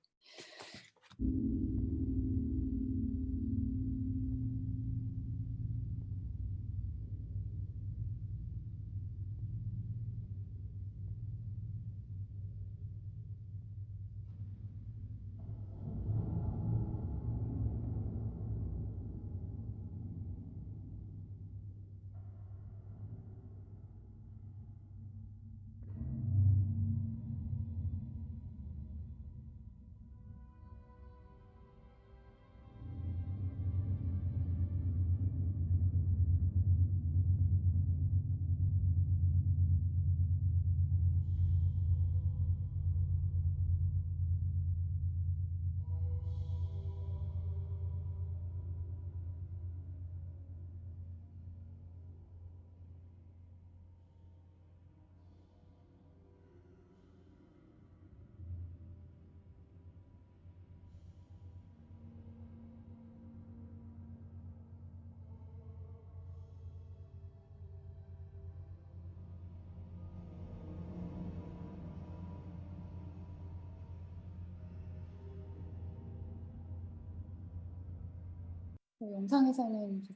영상에서는 이제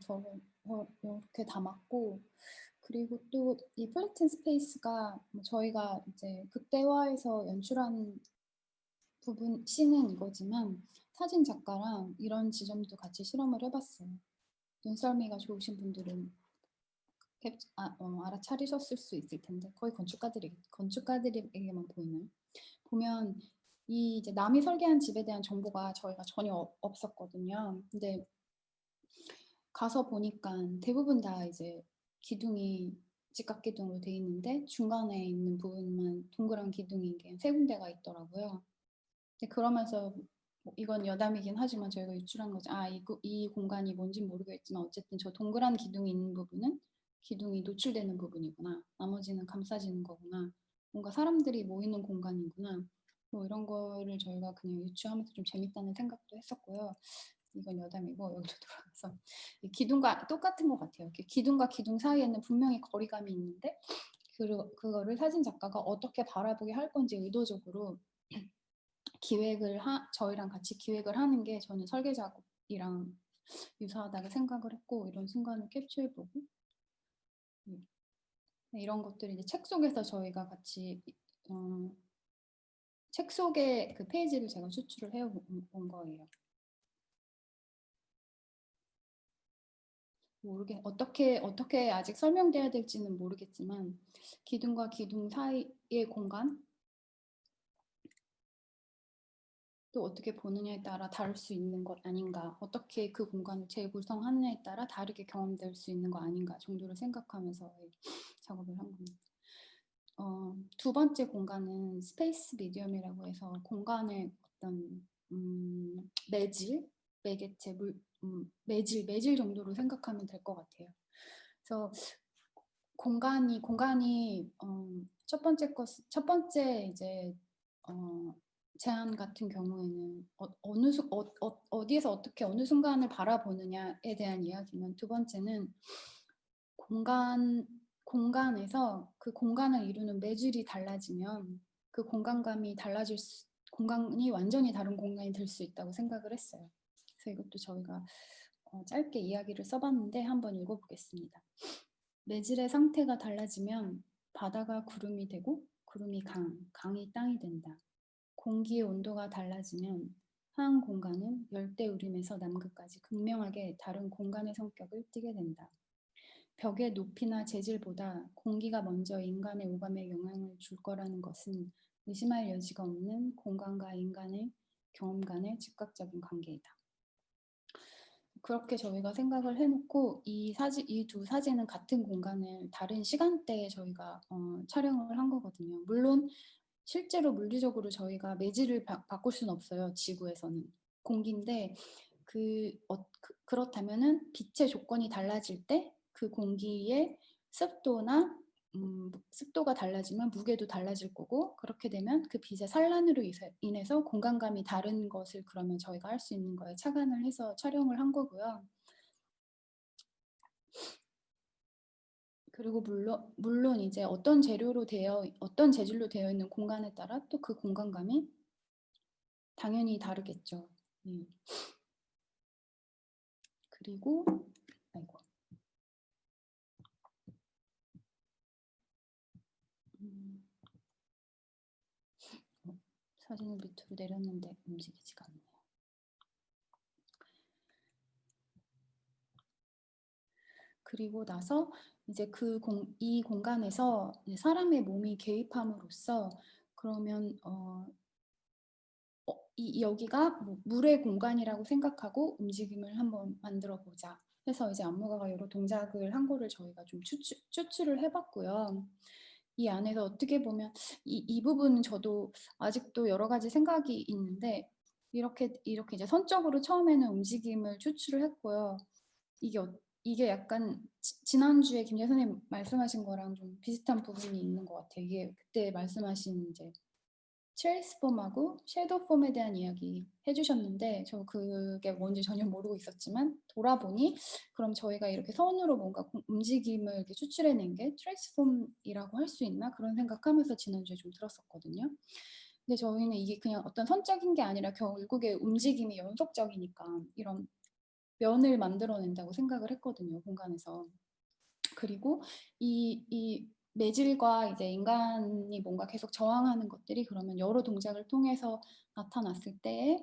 이렇게 담았고 그리고 또 이 플래튼 스페이스가 저희가 이제 극대화해서 연출한 씬은 이거지만 사진 작가랑 이런 지점도 같이 실험을 해봤어요. 눈썰미가 좋으신 분들은 알아차리셨을 수 있을 텐데 거의 건축가들에게만 보면 이 이제 남이 설계한 집에 대한 정보가 저희가 전혀 없었거든요. 근데 가서 보니까 대부분 다 이제 기둥이 직각기둥으로 돼 있는데 중간에 있는 부분만 동그란 기둥인 게 세 군데가 있더라고요. 근데 그러면서 뭐 이건 여담이긴 하지만 저희가 유출한 거죠. 이 공간이 뭔진 모르겠지만 어쨌든 저 동그란 기둥이 있는 부분은 기둥이 노출되는 부분이구나. 나머지는 감싸지는 거구나. 뭔가 사람들이 모이는 공간이구나. 뭐 이런 거를 저희가 그냥 유추하면서 좀 재밌다는 생각도 했었고요. 이건 여담이고 여기로 돌아가서 기둥과 똑같은 것 같아요. 기둥과 기둥 사이에는 분명히 거리감이 있는데 그거를 사진 작가가 어떻게 바라보게 할 건지 의도적으로 저희랑 같이 기획을 하는 게 저는 설계 작업이랑 유사하다고 생각을 했고 이런 순간을 캡처해보고 이런 것들이 이제 책 속에서 저희가 같이 책 속의 그 페이지를 제가 추출을 해온 거예요. 어떻게 아직 설명돼야 될지는 모르겠지만 기둥과 기둥 사이의 공간 또 어떻게 보느냐에 따라 다를 수 있는 것 아닌가, 어떻게 그 공간을 재구성하느냐에 따라 다르게 경험될 수 있는 거 아닌가 정도를 생각하면서 작업을 한 겁니다. 두 번째 공간은 스페이스 미디엄이라고 해서 공간의 어떤 매질, 매개체, 매질 정도로 생각하면 될 것 같아요. 그래서 공간이 첫 번째 이제 제안 같은 경우에는 어디에서 어떻게 어느 순간을 바라보느냐에 대한 이야기면, 두 번째는 공간에서 그 공간을 이루는 매질이 달라지면 그 공간감이 공간이 완전히 다른 공간이 될 수 있다고 생각을 했어요. 그래서 이것도 저희가 짧게 이야기를 써봤는데 한번 읽어보겠습니다. 매질의 상태가 달라지면 바다가 구름이 되고 구름이 강이 땅이 된다. 공기의 온도가 달라지면 한 공간은 열대우림에서 남극까지 극명하게 다른 공간의 성격을 띠게 된다. 벽의 높이나 재질보다 공기가 먼저 인간의 오감에 영향을 줄 거라는 것은 의심할 여지가 없는 공간과 인간의 경험 간의 즉각적인 관계이다. 그렇게 저희가 생각을 해놓고 이 두 사진은 같은 공간을 다른 시간대에 저희가 촬영을 한 거거든요. 물론 실제로 물리적으로 저희가 매질을 바꿀 수는 없어요. 지구에서는. 공기인데 그렇다면은 빛의 조건이 달라질 때 그 공기의 습도가 달라지면 무게도 달라질 거고, 그렇게 되면 그 빛의 산란으로 인해서 공간감이 다른 것을 그러면 저희가 할 수 있는 거에 착안을 해서 촬영을 한 거고요. 그리고 물론 이제 어떤 재질로 되어 있는 공간에 따라 또 그 공간감이 당연히 다르겠죠. 그리고 사진을 밑으로 내렸는데 움직이지가 않네요. 그리고 나서 이제 이 공간에서 사람의 몸이 개입함으로써 그러면 여기가 뭐 물의 공간이라고 생각하고 움직임을 한번 만들어 보자 해서 이제 안무가가 여러 동작을 한 거를 저희가 좀 추출을 해봤고요. 이 안에서 어떻게 보면 이 부분은 저도 아직도 여러 가지 생각이 있는데 이렇게 이제 선적으로 처음에는 움직임을 추출을 했고요. 이게 약간 지난주에 김재 선생님 말씀하신 거랑 좀 비슷한 부분이 있는 것 같아요. 이게 그때 말씀하신 이제 트레이스폼하고 섀도우폼에 대한 이야기 해주셨는데 저 그게 뭔지 전혀 모르고 있었지만 돌아보니 그럼 저희가 이렇게 선으로 뭔가 움직임을 이렇게 추출해낸 게 트레이스폼이라고 할 수 있나 그런 생각하면서 지난주에 좀 들었었거든요. 근데 저희는 이게 그냥 어떤 선적인 게 아니라 결국에 움직임이 연속적이니까 이런 면을 만들어낸다고 생각을 했거든요, 공간에서. 그리고 이 매질과 이제 인간이 뭔가 계속 저항하는 것들이 그러면 여러 동작을 통해서 나타났을 때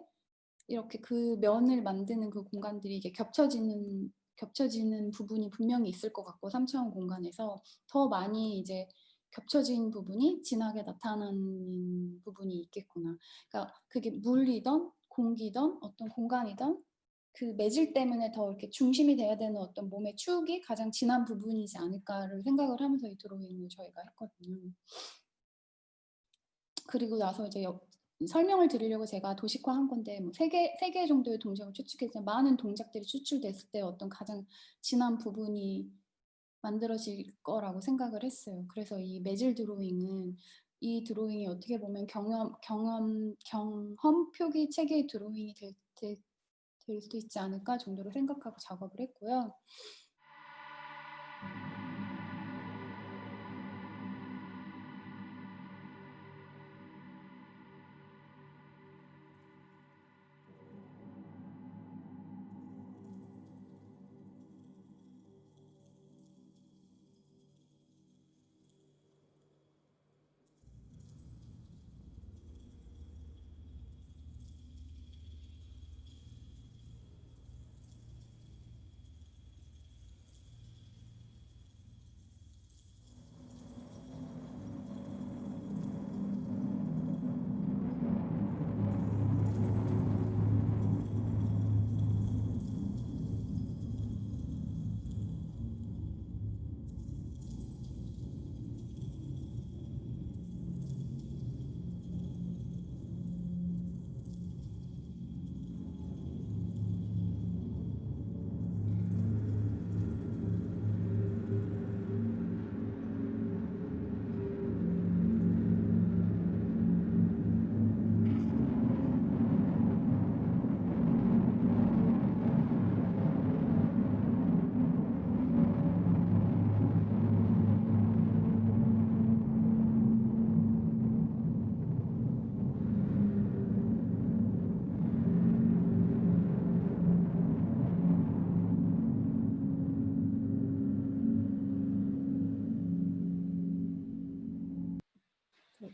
이렇게 그 면을 만드는 그 공간들이 이게 겹쳐지는 부분이 분명히 있을 것 같고 3차원 공간에서 더 많이 이제 겹쳐진 부분이 진하게 나타나는 부분이 있겠구나. 그러니까 그게 물이든 공기든 어떤 공간이든 그 매질 때문에 더 이렇게 중심이 돼야 되는 어떤 몸의 축이 가장 진한 부분이지 않을까를 생각을 하면서 이 드로잉을 저희가 했거든요. 그리고 나서 이제 설명을 드리려고 제가 도식화한 건데 뭐 3개 정도의 동작을 추측했지만 많은 동작들이 추출됐을 때 어떤 가장 진한 부분이 만들어질 거라고 생각을 했어요. 그래서 이 매질 드로잉은 이 드로잉이 어떻게 보면 경험 표기 체계의 드로잉이 될 수 있지 않을까 정도로 생각하고 작업을 했고요.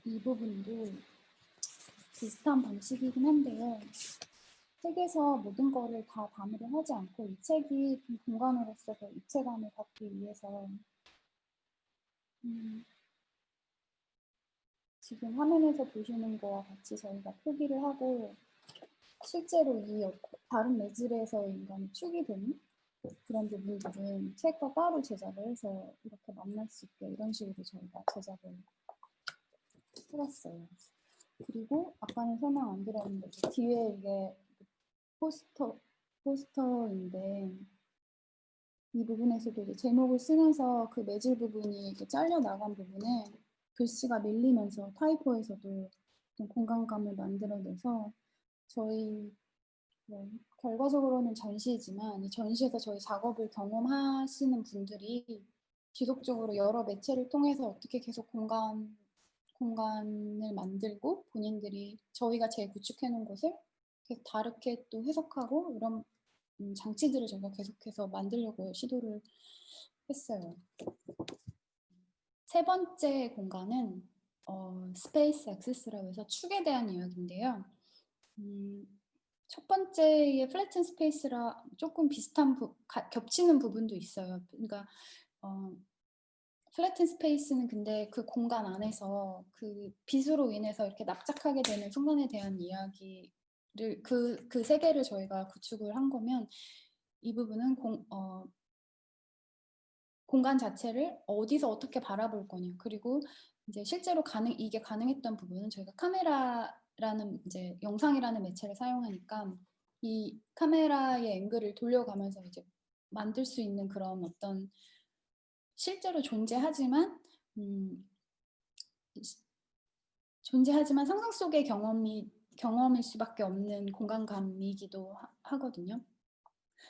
이 부분도 비슷한 방식이긴 한데요. 책에서 모든 거를 다 담으려 하지 않고 이 책이 좀 공간으로서 더 입체감을 갖기 위해서 지금 화면에서 보시는 거와 같이 저희가 표기를 하고 실제로 이 다른 매질에서 인간이 축이 되는 그런 부분들은 책과 따로 제작을 해서 이렇게 만날 수 있게 이런 식으로 저희가 제작을 해봤어요. 그리고 아까는 설명 안 드렸는데 뒤에 이게 포스터인데 이 부분에서도 이제 제목을 쓰면서 그 매질 부분이 이렇게 잘려 나간 부분에 글씨가 밀리면서 타이포에서도 좀 공간감을 만들어내서 저희 결과적으로는 전시지만 이 전시에서 저희 작업을 경험하시는 분들이 지속적으로 여러 매체를 통해서 어떻게 계속 공간을 만들고 본인들이 저희가 재구축해 놓은 것을 계속 다르게 또 해석하고 이런 장치들을 저희가 계속해서 만들려고 시도를 했어요. 세 번째 공간은 스페이스 액세스라고 해서 축에 대한 이야기인데요. 첫 번째의 플래튼 스페이스라 조금 비슷한 겹치는 부분도 있어요. 그러니까 플래튼 스페이스는 근데 그 공간 안에서 그 빛으로 인해서 이렇게 납작하게 되는 순간에 대한 이야기를 그 세계를 저희가 구축을 한 거면 이 부분은 공간 자체를 어디서 어떻게 바라볼 거냐. 그리고 이제 실제로 이게 가능했던 부분은 저희가 카메라라는 이제 영상이라는 매체를 사용하니까 이 카메라의 앵글을 돌려가면서 이제 만들 수 있는 그런 어떤 실제로 존재하지만 상상 속의 경험일 수밖에 없는 공간감이기도 하거든요.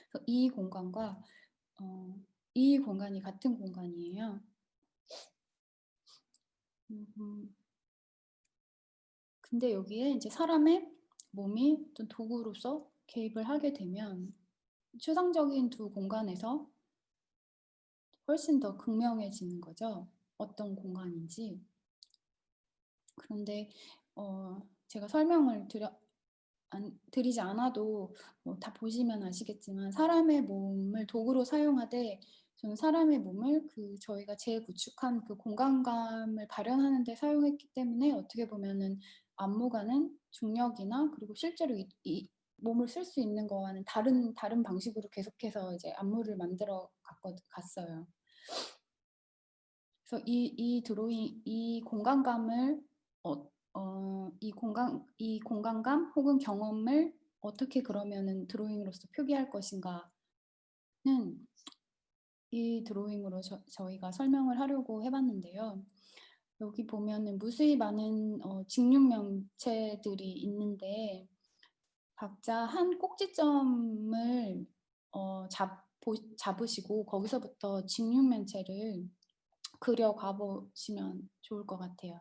그래서 이 공간과 이 공간이 같은 공간이에요. 근데 여기에 이제 사람의 몸이 어떤 도구로서 개입을 하게 되면 추상적인 두 공간에서 훨씬 더 극명해지는 거죠. 어떤 공간인지. 그런데 제가 설명을 드리지 않아도 다 보시면 아시겠지만 사람의 몸을 도구로 사용하되 저는 사람의 몸을 저희가 재구축한 그 공간감을 발현하는 데 사용했기 때문에 어떻게 보면은 안무가는 중력이나 그리고 실제로 이 몸을 쓸 수 있는 거와는 다른 방식으로 계속해서 이제 안무를 만들어 갔어요. 그래서 이 공간감을 이 공간감 혹은 경험을 어떻게 그러면은 드로잉으로서 표기할 것인가는 이 드로잉으로 저희가 설명을 하려고 해봤는데요. 여기 보면은 무수히 많은 직육면체들이 있는데 각자 한 꼭지점을 잡으시고 거기서부터 직육면체를 그려가 보시면 좋을 것 같아요.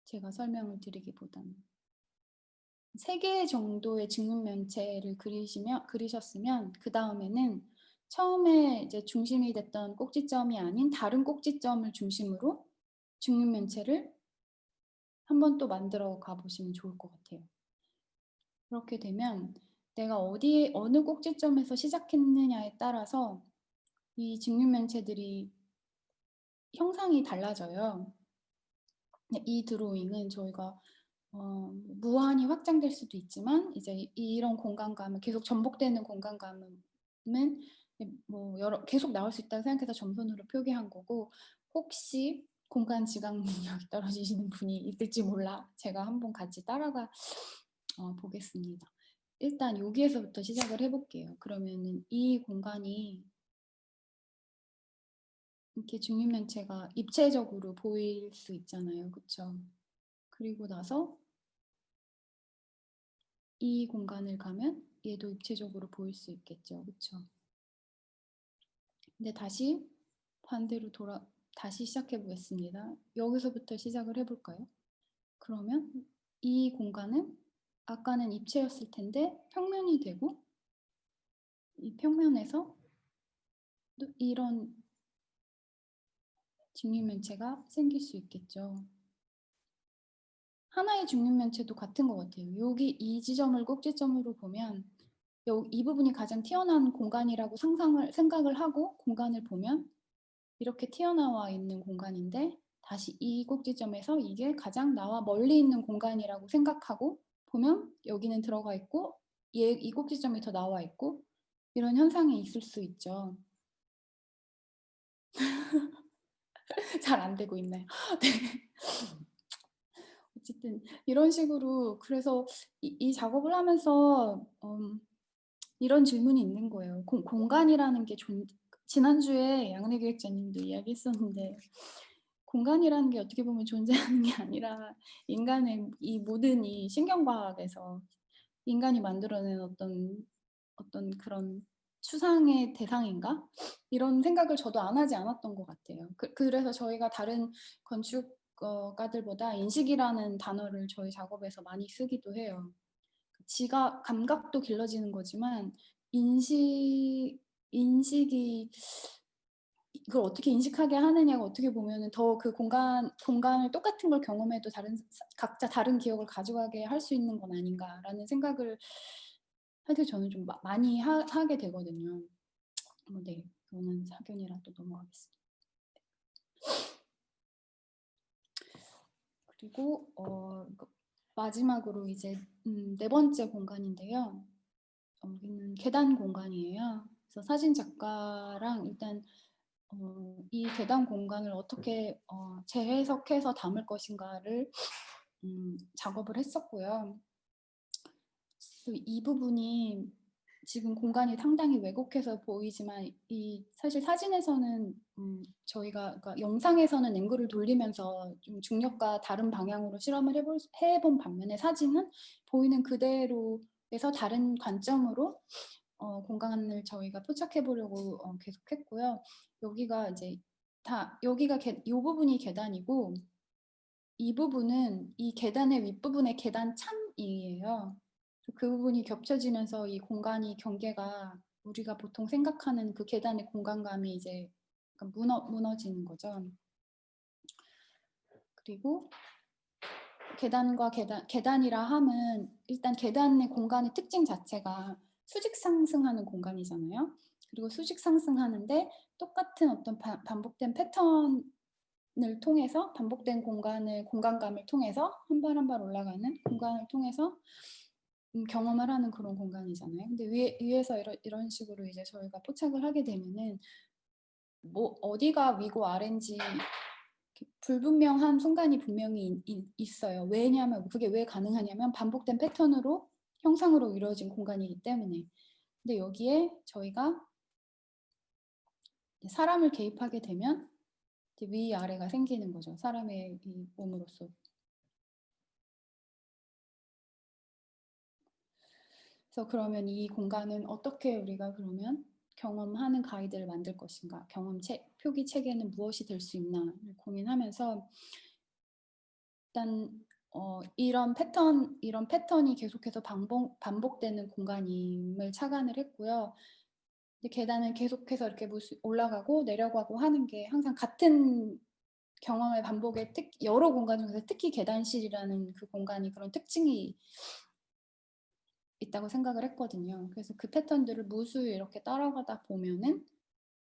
제가 설명을 드리기보다는 3개 정도의 직육면체를 그리셨으면 그 다음에는 처음에 이제 중심이 됐던 꼭지점이 아닌 다른 꼭지점을 중심으로 직육면체를 한 번 또 만들어 가보시면 좋을 것 같아요. 그렇게 되면 내가 어느 꼭지점에서 시작했느냐에 따라서 이 직육면체들이 형상이 달라져요. 이 드로잉은 저희가 무한히 확장될 수도 있지만 이제 이런 공간감은 계속 전복되는 공간감은 뭐 계속 나올 수 있다고 생각해서 점선으로 표기한 거고, 혹시 공간 지각 능력이 떨어지시는 분이 있을지 몰라 제가 한번 같이 따라가 보겠습니다. 일단 여기에서부터 시작을 해볼게요. 그러면은 이 공간이 이렇게 직육면체가 입체적으로 보일 수 있잖아요. 그쵸? 그리고 나서 이 공간을 가면 얘도 입체적으로 보일 수 있겠죠. 그쵸? 근데 다시 반대로 다시 시작해 보겠습니다. 여기서부터 시작을 해볼까요? 그러면 이 공간은 아까는 입체였을 텐데 평면이 되고, 이 평면에서 또 이런 직육면체가 생길 수 있겠죠. 하나의 직육면체도 같은 것 같아요. 여기 이 지점을 꼭지점으로 보면 이 부분이 가장 튀어나온 공간이라고 생각을 하고 공간을 보면 이렇게 튀어나와 있는 공간인데, 다시 이 꼭지점에서 이게 가장 나와 멀리 있는 공간이라고 생각하고 보면 여기는 들어가 있고 이 꼭지점이 더 나와 있고, 이런 현상이 있을 수 있죠. 잘 안 되고 있나요? 네. 어쨌든 이런 식으로, 그래서 이 작업을 하면서 이런 질문이 있는 거예요. 공간이라는 게 지난주에 양은혜 기획자님도 이야기했었는데, 공간이라는 게 어떻게 보면 존재하는 게 아니라 인간의 이 모든 이 신경과학에서 인간이 만들어낸 어떤 그런 추상의 대상인가? 이런 생각을 저도 안 하지 않았던 것 같아요. 그래서 저희가 다른 건축가들보다 인식이라는 단어를 저희 작업에서 많이 쓰기도 해요. 감각도 길러지는 거지만 인식이 그걸 어떻게 인식하게 하느냐가 어떻게 보면은 더 그 공간을 똑같은 걸 경험해도 각자 다른 기억을 가져가게 할 수 있는 건 아닌가라는 생각을 사실 저는 좀 많이 하게 되거든요. 네, 그거는 사견이라 또 넘어가겠습니다. 그리고 마지막으로 이제 4번째 공간인데요. 여기는 계단 공간이에요. 그래서 사진 작가랑 일단 이 계단 공간을 어떻게 재해석해서 담을 것인가를 작업을 했었고요. 이 부분이 지금 공간이 상당히 왜곡해서 보이지만 사실 사진에서는 저희가 그러니까 영상에서는 앵글을 돌리면서 좀 중력과 다른 방향으로 실험을 해본 반면에 사진은 보이는 그대로에서 다른 관점으로 공간을 저희가 포착해 보려고 계속했고요. 여기가 이제 이 부분이 계단이고, 이 부분은 이 계단의 윗부분의 계단 참이에요. 그 부분이 겹쳐지면서 이 공간이 경계가 우리가 보통 생각하는 그 계단의 공간감이 이제 약간 무너지는 거죠. 그리고 계단이라 함은 일단 계단의 공간의 특징 자체가 수직 상승하는 공간이잖아요. 그리고 수직 상승하는데 똑같은 어떤 반복된 패턴을 통해서, 반복된 공간감을 통해서 한 발 한 발 올라가는 공간을 통해서 경험을 하는 그런 공간이잖아요. 근데 위에서 이런 식으로 이제 저희가 포착을 하게 되면은 뭐 어디가 위고 아래인지 불분명한 순간이 분명히 있어요. 왜냐하면 그게 왜 가능하냐면 반복된 패턴으로 형상으로 이루어진 공간이기 때문에. 근데 여기에 저희가 사람을 개입하게 되면 이제 위아래가 생기는 거죠. 사람의 이 몸으로서. 그래서 그러면 이 공간은 어떻게 우리가 그러면 경험하는 가이드를 만들 것인가? 표기 체계는 무엇이 될 수 있나를 고민하면서 일단 이런 패턴이 계속해서 반복되는 공간임을 착안을 했고요. 계단은 계속해서 이렇게 올라가고 내려가고 하는 게 항상 같은 경험의 반복에 여러 공간 중에서 특히 계단실이라는 그 공간이 그런 특징이 있다고 생각을 했거든요. 그래서 그 패턴들을 무수히 이렇게 따라가다 보면은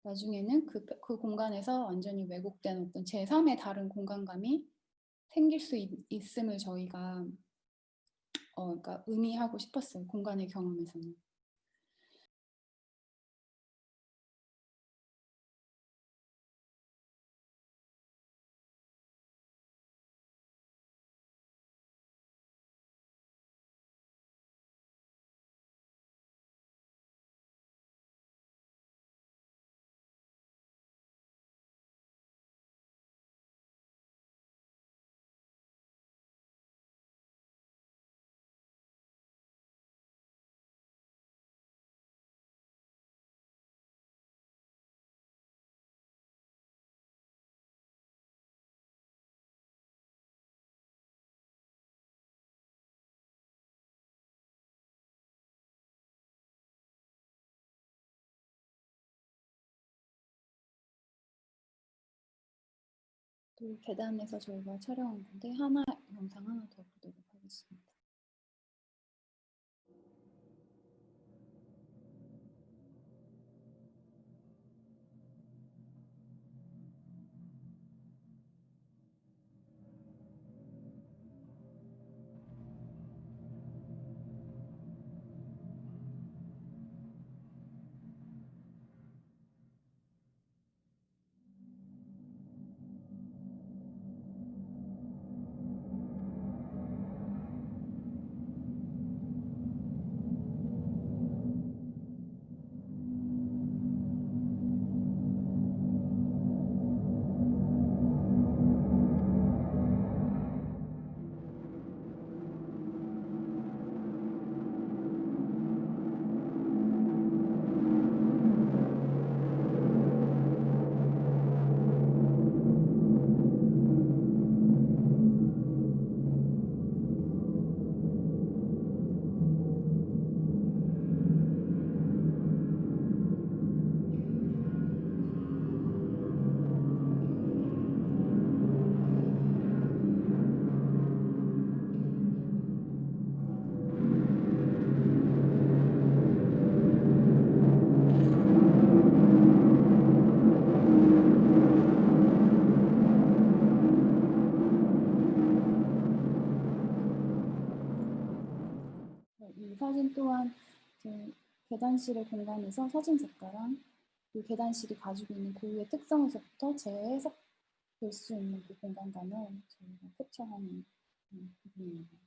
나중에는 그 공간에서 완전히 왜곡된 어떤 제3의 다른 공간감이 생길 수 있음을 저희가 그러니까 의미하고 싶었어요. 공간의 경험에서는. 또 계단에서 저희가 촬영한 건데 영상 하나 더 보도록 하겠습니다. 이 사진 또한 이제 계단실의 공간에서 사진 작가랑 그 계단실이 가지고 있는 고유의 특성에서부터 재해석될 수 있는 그 공간감을 저희가 캡처하는 부분입니다.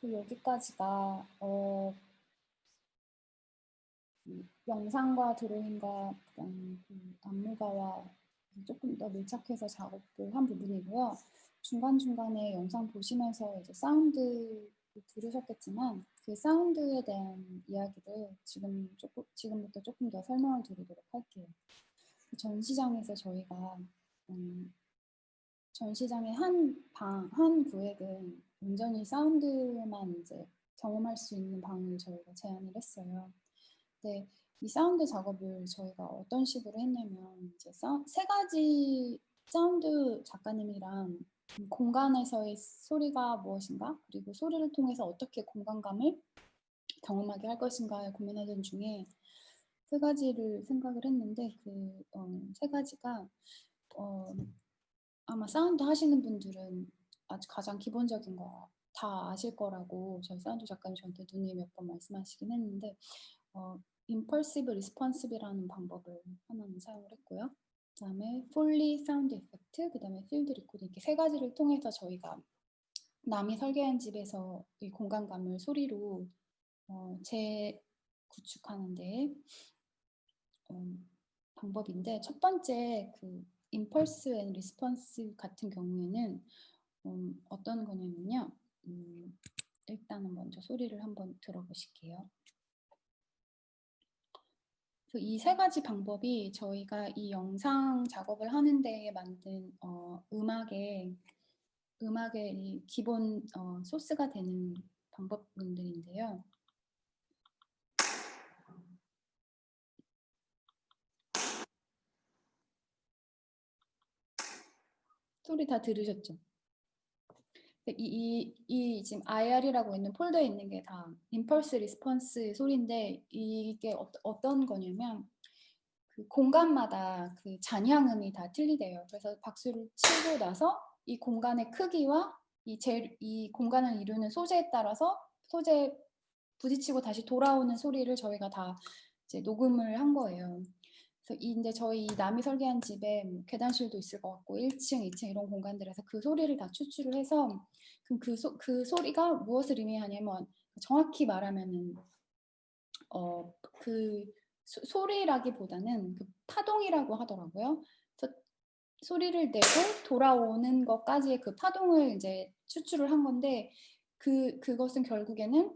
여기까지가 영상과 드로잉과 그 안무가와 조금 더 밀착해서 작업을 한 부분이고요. 중간중간에 영상 보시면서 이제 사운드 들으셨겠지만 그 사운드에 대한 이야기를 지금부터 조금 더 설명을 드리도록 할게요. 전시장에서 저희가 전시장의 한 구획은 온전히 사운드만 이제 경험할 수 있는 방을 저희가 제안을 했어요. 근데 이 사운드 작업을 저희가 어떤 식으로 했냐면 이제 세 가지 사운드 작가님이랑 공간에서의 소리가 무엇인가 그리고 소리를 통해서 어떻게 공간감을 경험하게 할 것인가에 고민하던 중에 세 가지를 생각을 했는데 그 세 가지가 아마 사운드 하시는 분들은 아주 가장 기본적인 거 다 아실 거라고 저희 사운드 작가님 저한테 눈에 몇 번 말씀하시긴 했는데 impulsive responsive이라는 방법을 하나는 사용을 했고요. 그다음에 Foley sound effect, 그다음에 field recording 이렇게 세 가지를 통해서 저희가 남이 설계한 집에서 이 공간감을 소리로 재구축하는데 방법인데 첫 번째 그 impulse and response 같은 경우에는 어떤 거냐면요. 일단은 먼저 소리를 한번 들어보실게요. 이 세 가지 방법이 저희가 이 영상 작업을 하는 데에 만든 음악의 이 기본 소스가 되는 방법들인데요. 소리 다 들으셨죠? 이 지금 IR이라고 있는 폴더에 있는 게 다 임펄스 리스폰스 소리인데 이게 어떤 거냐면 그 공간마다 그 잔향음이 다 틀리대요. 그래서 박수를 치고 나서 이 공간의 크기와 이 공간을 이루는 소재에 따라서 소재에 부딪히고 다시 돌아오는 소리를 저희가 다 이제 녹음을 한 거예요. 그래서 이제 저희 남이 설계한 집에 계단실도 있을 것 같고 1층, 2층 이런 공간들에서 그 소리를 다 추출을 해서 그럼 그 소리가 무엇을 의미하냐면 정확히 말하면은 그 소리라기보다는 그 파동이라고 하더라고요. 그래서 소리를 내고 돌아오는 것까지의 그 파동을 이제 추출을 한 건데 그것은 결국에는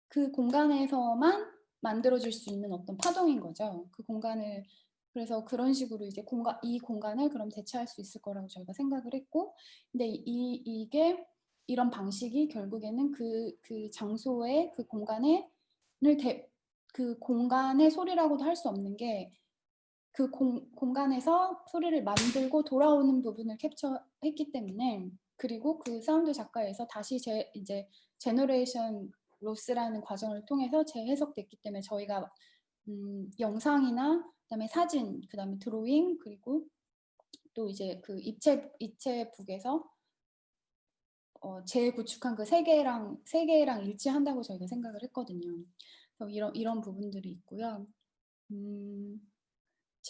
그 공간에서만 만들어질 수 있는 어떤 파동인 거죠. 그 공간을 그래서 그런 식으로 이제 이 공간을 그럼 대체할 수 있을 거라고 저희가 생각을 했고, 근데 이게 이런 방식이 결국에는 그 장소의 그 그 공간의 소리라고도 할 수 없는 게 그 공간에서 소리를 만들고 돌아오는 부분을 캡처했기 때문에 그리고 그 사운드 작가에서 다시 이제 제너레이션 로스라는 과정을 통해서 재해석됐기 때문에 저희가 영상이나 그다음에 사진, 그다음에 드로잉 그리고 또 이제 그 입체북에서 재구축한 그 세 개랑 일치한다고 저희가 생각을 했거든요. 그래서 이런 부분들이 있고요.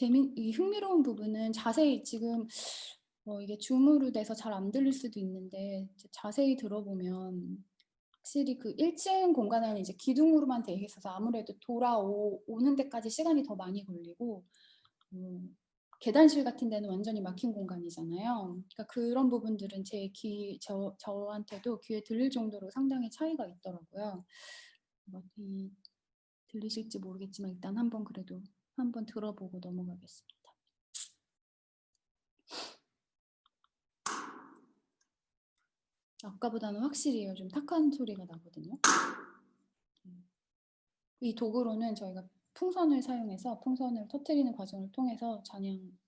이 흥미로운 부분은 자세히 지금 이게 줌으로 돼서 잘 안 들릴 수도 있는데 자세히 들어보면 확실히 그 1층 공간에는 이제 기둥으로만 되어 있어서 아무래도 돌아오는 데까지 시간이 더 많이 걸리고 계단실 같은 데는 완전히 막힌 공간이잖아요. 그러니까 그런 부분들은 저한테도 귀에 들릴 정도로 상당히 차이가 있더라고요. 들리실지 모르겠지만 일단 그래도 한번 들어보고 넘어가겠습니다. 아까보다는 확실히 좀 탁한 소리가 나거든요. 이 도구로는 저희가 풍선을 사용해서 풍선을 터뜨리는 과정을 통해서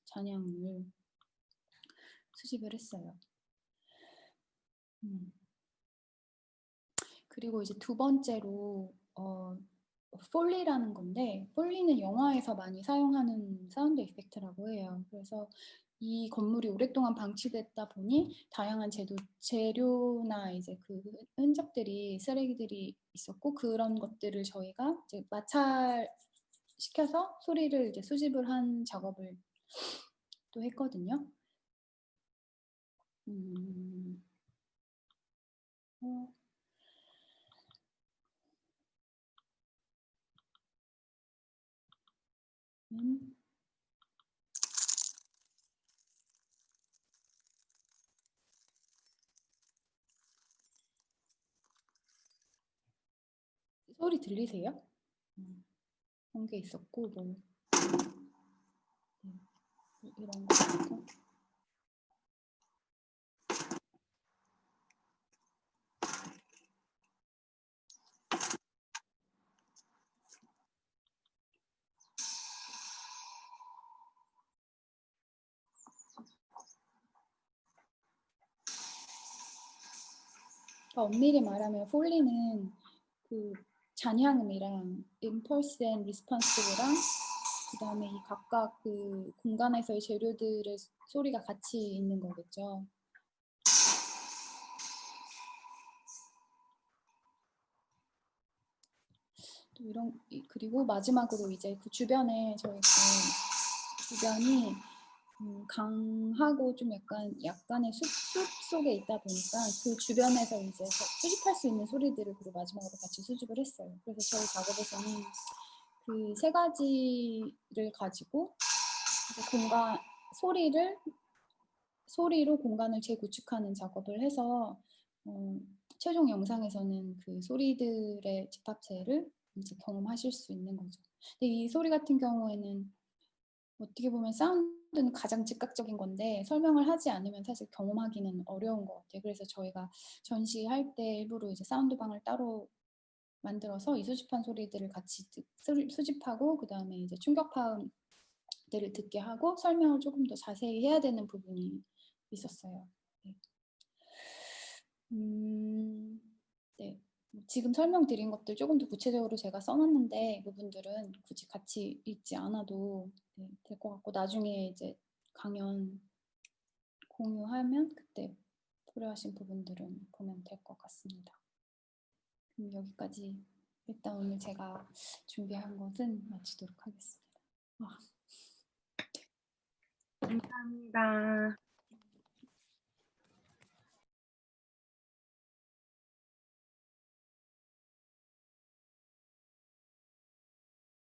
잔향을 수집을 했어요. 그리고 이제 두 번째로 폴리라는 건데 폴리는 영화에서 많이 사용하는 사운드 이펙트라고 해요. 그래서 이 건물이 오랫동안 방치됐다 보니 다양한 재료나 이제 그 흔적들이 쓰레기들이 있었고 그런 것들을 저희가 이제 마찰시켜서 소리를 이제 수집을 한 작업을 또 했거든요. 소리 들리세요? 그런 게 있었고 이런 거 있고. 엄밀히 말하면 폴리는 그 잔향음이랑 impulse and responsive랑 그다음에 이 각각 그 공간에서의 재료들의 소리가 같이 있는 거겠죠. 또 또 그리고 마지막으로 이제 그 주변에 저희 그 주변이 강하고 좀 약간의 숲 속에 있다 보니까 그 주변에서 이제 수집할 수 있는 소리들을 그리고 마지막으로 같이 수집을 했어요. 그래서 저희 작업에서는 그 세 가지를 가지고 소리로 공간을 재구축하는 작업을 해서 최종 영상에서는 그 소리들의 집합체를 이제 경험하실 수 있는 거죠. 근데 이 소리 같은 경우에는 어떻게 보면 사운드는 가장 즉각적인 건데 설명을 하지 않으면 사실 경험하기는 어려운 것 같아요. 그래서 저희가 전시할 때 일부러 이제 사운드방을 따로 만들어서 이 수집한 소리들을 같이 수집하고 그 다음에 이제 충격파음들을 듣게 하고 설명을 조금 더 자세히 해야 되는 부분이 있었어요. 네. 네. 지금 설명드린 것들 조금 더 구체적으로 제가 써놨는데 이 부분들은 굳이 같이 읽지 않아도 될 것 같고 나중에 이제 강연 공유하면 그때 필요하신 부분들은 보면 될 것 같습니다. 그럼 여기까지 일단 오늘 제가 준비한 것은 마치도록 하겠습니다. 감사합니다.